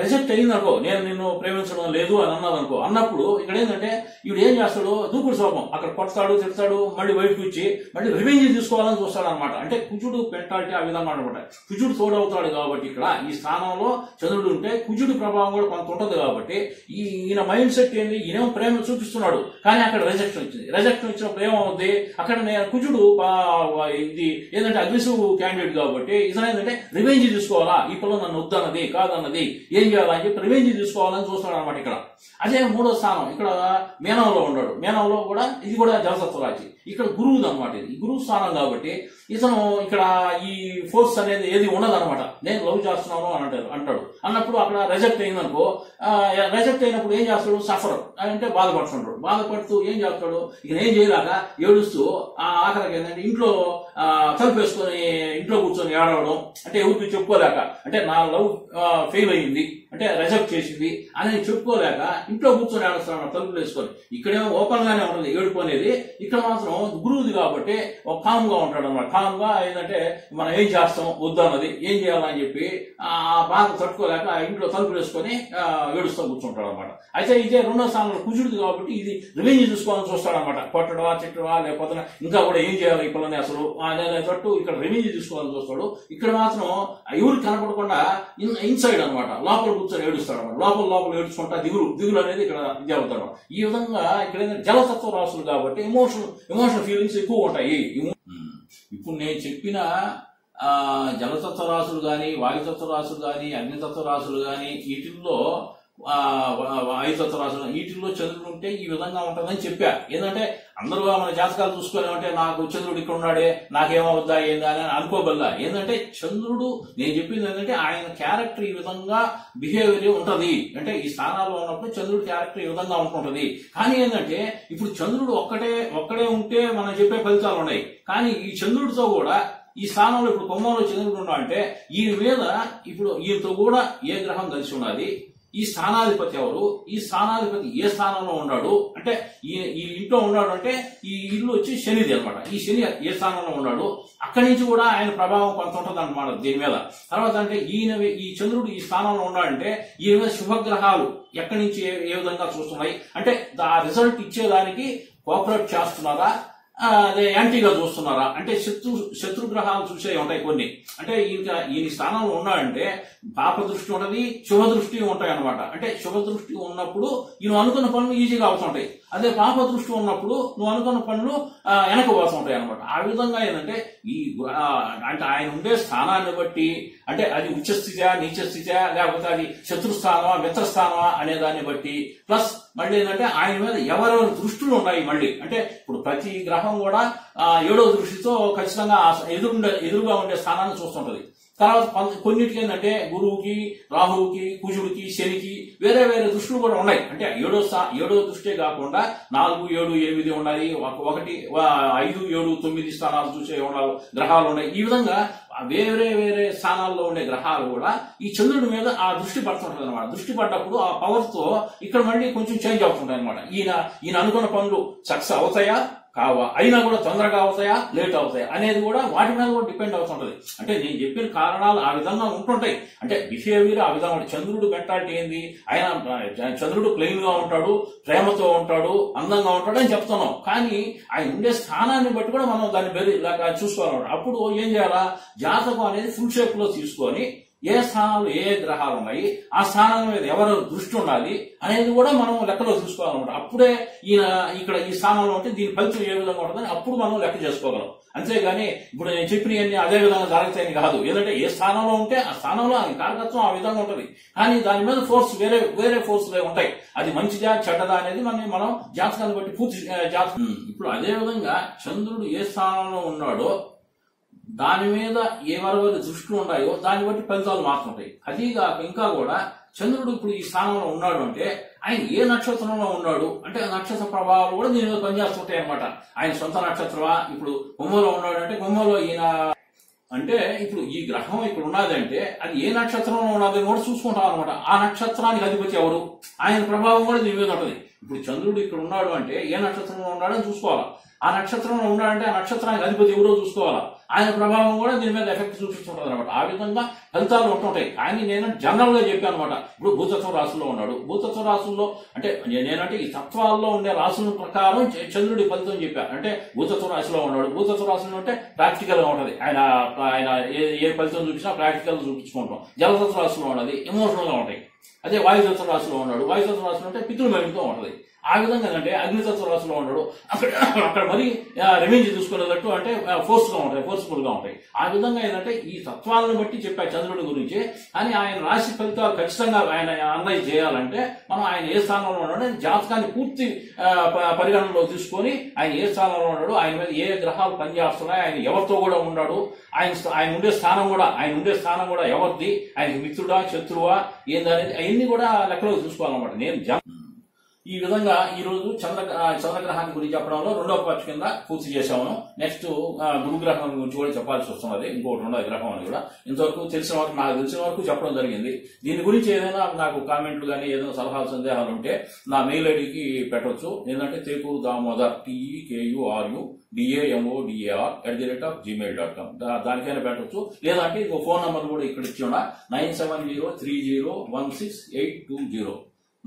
రిజెక్ట్ అయింది అనుకో, నేను నిన్ను ప్రేమించడం లేదు అని అన్నది అనుకో. అన్నప్పుడు ఇక్కడ ఏంటంటే వీడు ఏం చేస్తాడు, దూకుడు స్వభావం, అక్కడ కొడతాడు, తిడతాడు, మళ్ళీ బయటకు వచ్చి మళ్ళీ రివెంజ్ తీసుకోవాలని చూస్తాడు అనమాట. అంటే కుజుడు మెంటాలిటీ ఆ విధంగా అనమాట. కుజుడు తోడవుతాడు కాబట్టి ఇక్కడ ఈ స్థానంలో చంద్రుడు ఉంటే కుజుడి ప్రభావం కూడా కొంత ఉంటది కాబట్టి ఈయన మైండ్ సెట్ ఏంది, ఈయన ప్రేమ చూపిస్తున్నాడు కానీ అక్కడ రిజెక్షన్ వచ్చింది. రిజెక్షన్ వచ్చినప్పుడు ఏమవుద్ది, అక్కడ కుజుడు ఇది ఏంటంటే అగ్రెసివ్ క్యాండిడేట్ కాబట్టి ఇతను ఏంటంటే రివెంజ్ తీసుకోవాలా, ఈ పిల్ల నన్ను వద్దన్నది కాదన్నది ఏం చేయాలని చెప్పి రివెంజ్ తీసుకోవాలని చూస్తాడు అనమాట ఇక్కడ. అదే మూడో స్థానం ఇక్కడ మీనంలో ఉన్నాడు. మీనంలో కూడా ఇది కూడా జలతత్వ రాశి. ఇక్కడ గురువుది అనమాట. ఇది గురువు స్థానం కాబట్టి ఇతను ఇక్కడ ఈ ఫోర్స్ అనేది ఏది ఉండదన్నమాట. నేను లవ్ చేస్తున్నాను అని అంటాడు. అన్నప్పుడు అక్కడ రిజెక్ట్ అయిందనుకో, రిజెక్ట్ అయినప్పుడు ఏం చేస్తాడు, సఫర్ అంటే బాధపడుతుంటాడు. బాధపడుతూ ఏం చేస్తాడు, ఇక ఏం చేయలేక ఏడుస్తూ ఆఖరికి ఏంటంటే ఇంట్లో తలుపేసుకొని ఇంట్లో కూర్చొని ఏడవడం, అంటే ఎవరికి చెప్పుకోలేక, అంటే నా లవ్ ఫెయిల్ అయ్యింది అంటే రిజెక్ట్ చేసింది అని చెప్పుకోలేక ఇంట్లో కూర్చొని ఏడుస్తాడు తలుపులు వేసుకొని. ఇక్కడేమో ఓపెన్ గానే ఉంటుంది ఏడుపు అనేది, ఇక్కడ మాత్రం గురువుది కాబట్టి ఒక కామ్ గా ఉంటాడు అనమాట. కామ్ గా ఏంటంటే మనం ఏం చేస్తాం వద్దు అన్నది ఏం చేయాలని చెప్పి ఆ బాధ తట్టుకోలేక ఇంట్లో తలుపులు వేసుకొని ఏడుస్తూ కూర్చుంటాడు అనమాట. అయితే ఇదే రెండో స్థానంలో కుజుడిది కాబట్టి ఇది రివెంజ్ చూసుకోవాలని చూస్తాడు అనమాట. కొట్టడవా తిట్టడవా లేకపోతే ఇంకా కూడా ఏం చేయాలి ఈ పిల్లని అసలు అనే తట్టు ఇక్కడ రివెంజ్ తీసుకోవాలని చూస్తాడు. ఇక్కడ మాత్రం ఎవరికి కనపడకుండా ఇన్సైడ్ అనమాట లోపల కూర్చొని ఏడుస్తాడు అనమాట. లోపల ఏడుచుకుంటా దిగులు అనేది ఇక్కడ ఇది అవుతాడు. ఈ విధంగా ఇక్కడ జలతత్వ రాశులు కాబట్టి ఎమోషనల్ ఫీలింగ్స్ ఎక్కువ ఉంటాయి. ఇప్పుడు నేను చెప్పిన జలతత్వ రాశులు కానీ, వాయుతత్వ రాశులు కానీ, అగ్నితత్వ రాశులు కానీ, వీటిల్లో వాయుతత్వ రాశులు వీటిల్లో చంద్రుడు ఉంటే ఈ విధంగా ఉంటుందని చెప్పా. ఏంటంటే అందరూ మన జాతకాలు చూసుకొని అంటే నాకు చంద్రుడు ఇక్కడ ఉన్నాడే నాకేమవుద్దా ఏందా అని అనుకోబల్లా. ఏంటంటే చంద్రుడు నేను చెప్పింది ఏంటంటే ఆయన క్యారెక్టర్ ఈ విధంగా బిహేవియర్ ఉంటది. అంటే ఈ స్థానాల్లో ఉన్నప్పుడు చంద్రుడి క్యారెక్టర్ ఈ విధంగా ఉంటుంటది. కానీ ఏంటంటే ఇప్పుడు చంద్రుడు ఒక్కడే ఉంటే మనం చెప్పే ఫలితాలు ఉన్నాయి. కానీ ఈ చంద్రుడితో కూడా ఈ స్థానంలో ఇప్పుడు కుంభంలో చంద్రుడు ఉన్నా అంటే ఈయన మీద ఇప్పుడు ఈయనతో కూడా ఏ గ్రహం కలిసి ఉన్నది, ఈ స్థానాధిపతి ఎవరు, ఈ స్థానాధిపతి ఏ స్థానంలో ఉన్నాడు, అంటే ఈ ఇంట్లో ఉన్నాడు అంటే ఈ ఇల్లు వచ్చి శనిది అనమాట. ఈ శని ఏ స్థానంలో ఉన్నాడు, అక్కడి నుంచి కూడా ఆయన ప్రభావం కొంత ఉంటుంది అనమాట దీని మీద. తర్వాత అంటే ఈ చంద్రుడు ఈ స్థానంలో ఉన్నాడంటే ఈయన మీద శుభగ్రహాలు ఎక్కడి నుంచి ఏ విధంగా చూస్తున్నాయి అంటే ఆ రిజల్ట్ ఇచ్చేదానికి కోఆపరేట్ చేస్తున్నారా అదే యాంటీగా చూస్తున్నారా అంటే శత్రు గ్రహాలు చూసే ఉంటాయి కొన్ని. అంటే ఈయన స్థానంలో ఉన్నాడంటే పాప దృష్టి ఉంటది, శుభ దృష్టి ఉంటాయి అనమాట. అంటే శుభ దృష్టి ఉన్నప్పుడు నువ్వు అనుకున్న పనులు ఈజీగా అవుతుంటాయి. అదే పాప దృష్టి ఉన్నప్పుడు నువ్వు అనుకున్న పనులు వెనక పోతుంటాయి అనమాట. ఆ విధంగా ఏంటంటే అంటే ఆయన ఉండే స్థానాన్ని బట్టి అంటే అది ఉచ్చస్థితా నీచస్థితా లేకపోతే అది శత్రుస్థానమా మిత్రస్థానమా అనే దాన్ని బట్టి ప్లస్ మళ్ళీ ఏంటంటే ఆయన మీద ఎవరెవరి దృష్టిలు ఉన్నాయి మళ్ళీ. అంటే ఇప్పుడు ప్రతి గ్రహం కూడా 7వ దృష్టితో ఖచ్చితంగా ఎదురుగా ఉండే స్థానాన్ని చూస్తుంటది. తర్వాత కొన్నిటికి ఏంటంటే గురువుకి, రాహువుకి, కుజుడికి, శనికి వేరే వేరే దృష్టిలు కూడా ఉన్నాయి. అంటే 7వ దృష్టే కాకుండా 4, 7, 8 ఉన్నాయి, 1, 5, 7, 9 స్థానాలు చూసే గ్రహాలు ఉన్నాయి. ఈ విధంగా వేరే వేరే స్థానాల్లో ఉండే గ్రహాలు కూడా ఈ చంద్రుడి మీద ఆ దృష్టి పడుతుంటది అనమాట. దృష్టి పడ్డప్పుడు ఆ పవర్ తో ఇక్కడ మళ్ళీ కొంచెం చేంజ్ అవుతుంటాయి అనమాట. ఈయన అనుకున్న పనులు సక్సెస్ అవుతాయా కావా, అయినా కూడా తొందరగా అవుతాయా లేట్ అవుతాయా అనేది కూడా వాటి మీద కూడా డిపెండ్ అవుతుంటది. అంటే నేను చెప్పిన కారణాలు ఆ విధంగా ఉంటుంటాయి. అంటే బిహేవియర్ ఆ విధంగా ఉంటుంది. చంద్రుడు మెంటాలిటీ ఏంది, ఆయన చంద్రుడు ప్లెయిన్ గా ఉంటాడు, ప్రేమతో ఉంటాడు, అందంగా ఉంటాడు అని చెప్తున్నాం. కానీ ఆయన ఉండే స్థానాన్ని బట్టి కూడా మనం దాన్ని చూసుకోవాలన్నమాట. అప్పుడు ఏం చేయాలా, జాతకం అనేది ఫుల్ షేప్ లో తీసుకొని ఏ స్థానాలు ఏ గ్రహాలు ఉన్నాయి, ఆ స్థానం మీద ఎవరు దృష్టి ఉండాలి అనేది కూడా మనం లెక్కలో చూసుకోవాలన్నమాట. అప్పుడే ఇక్కడ ఈ స్థానంలో ఉంటే దీని ఫలితం ఏ విధంగా ఉంటుందని అప్పుడు మనం లెక్క చేసుకోగలం. అంతేగాని ఇప్పుడు నేను చెప్పినవన్నీ అదే విధంగా జరుగుతాయని కాదు. ఏంటంటే ఏ స్థానంలో ఉంటే ఆ స్థానంలో ఆయన కారకత్వం ఆ విధంగా ఉంటుంది. కానీ దాని మీద ఫోర్స్ వేరే ఫోర్స్లే ఉంటాయి. అది మంచిదా చెడ్డదా అనేది మనం జాతకాన్ని బట్టి పూర్తి జాతకం. ఇప్పుడు అదే విధంగా చంద్రుడు ఏ స్థానంలో ఉన్నాడో దాని మీద ఎవరెవరి దృష్టిలు ఉన్నాయో దాన్ని బట్టి ఫలితాలు మారుతుంటాయి. అదీగాక ఇంకా కూడా చంద్రుడు ఇప్పుడు ఈ స్థానంలో ఉన్నాడు అంటే ఆయన ఏ నక్షత్రంలో ఉన్నాడు అంటే నక్షత్ర ప్రభావాలు కూడా దీని మీద పనిచేస్తుంటాయి అనమాట. ఆయన సొంత నక్షత్రమా, ఇప్పుడు కుంభంలో ఉన్నాడు అంటే కుంభంలో ఈయన అంటే ఇప్పుడు ఈ గ్రహం ఇక్కడ ఉన్నదంటే అది ఏ నక్షత్రంలో ఉన్నదని కూడా చూసుకుంటాం అనమాట. ఆ నక్షత్రానికి అధిపతి ఎవరు, ఆయన ప్రభావం కూడా దీని మీద ఉంటుంది. ఇప్పుడు చంద్రుడు ఇక్కడ ఉన్నాడు అంటే ఏ నక్షత్రంలో ఉన్నాడని చూసుకోవాలా, ఆ నక్షత్రంలో ఉన్నాడంటే ఆ నక్షత్రానికి అధిపతి ఎవరో చూసుకోవాలా, ఆయన ప్రభావం కూడా దీని మీద ఎఫెక్ట్ చూపిస్తుంటది అనమాట. ఆ విధంగా ఫలితాలు ఉంటుంటాయి. కానీ నేను జనరల్ గా చెప్పాను అనమాట. ఇప్పుడు భూతత్వ రాశుల్లో ఉన్నాడు, భూతత్వ రాశుల్లో అంటే నేనంటే ఈ తత్వాల్లో ఉండే రాశుల ప్రకారం చంద్రుడి ఫలితం చెప్పాను. అంటే భూతత్వ రాశిలో ఉన్నాడు, భూతత్వ రాశిలో ఉంటే ప్రాక్టికల్ గా ఉంటది. ఆయన ఏ ఫలితం చూపించినా ప్రాక్టికల్ చూపించుకుంటాం. జలతత్వ రాశిలో ఉన్నది ఎమోషనల్ గా ఉంటాయి. అదే వాయుతత్వ రాశిలో ఉన్నాడు, వాయుతత్వ రాశిలో ఉంటే పితృమయంతో ఉంటది. ఆ విధంగా అంటే అగ్నితత్వ రాశిలో ఉన్నాడు, అక్కడ మరి రెవెన్యూ చూసుకునేటట్టు అంటే ఫోర్స్ఫుల్ గా ఉంటాయి. ఆ విధంగా ఏంటంటే ఈ తత్వాలను బట్టి చెప్పా చంద్రుడి గురించి. కానీ ఆయన రాశి ఫలితాలు ఖచ్చితంగా ఆయన అనలైజ్ చేయాలంటే మనం ఆయన ఏ స్థానంలో ఉన్నాడు జాతకాన్ని పూర్తి పరిగణనలో తీసుకొని ఆయన ఏ స్థానంలో ఉన్నాడు, ఆయన మీద ఏ గ్రహాలు పనిచేస్తున్నాయి, ఆయన ఎవరితో కూడా ఉన్నాడు, ఆయన ఉండే స్థానం కూడా ఎవరిది, ఆయనకి మిత్రుడా శత్రువా ఏందనేది అవన్నీ కూడా లెక్కలో చూసుకోవాలన్నమాట. నేను ఈ విధంగా ఈ రోజు చంద్రగ్రహాన్ని గురించి చెప్పడంలో 2వ పార్ట్ కింద పూర్తి చేశాము. నెక్స్ట్ గురుగ్రహం గురించి కూడా చెప్పాల్సి వస్తున్నది, ఇంకోటి 2వ గ్రహం అని కూడా. ఇంతవరకు నాకు తెలిసిన వరకు చెప్పడం జరిగింది. దీని గురించి ఏదైనా నాకు కామెంట్లు కానీ ఏదైనా సలహాలు సందేహాలు ఉంటే నా మెయిల్ ఐడికి పెట్టవచ్చు. ఏంటంటే తేకూరు దామోదర్ TEKURUDAMODAR@gmail.com దానికైనా పెట్టవచ్చు. లేదంటే ఇంకో ఫోన్ నంబర్ కూడా ఇక్కడ ఇచ్చి ఉన్నా 9703016820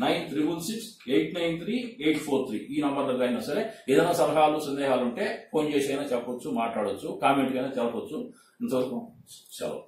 9666893 ఈ నంబర్లకు అయినా సరే ఏదైనా సలహాలు సందేహాలు ఉంటే ఫోన్ చేసి అయినా చెప్పొచ్చు, మాట్లాడవచ్చు, కామెంట్ అయినా తెలపొచ్చు. ఇంతవరకు సెలవు.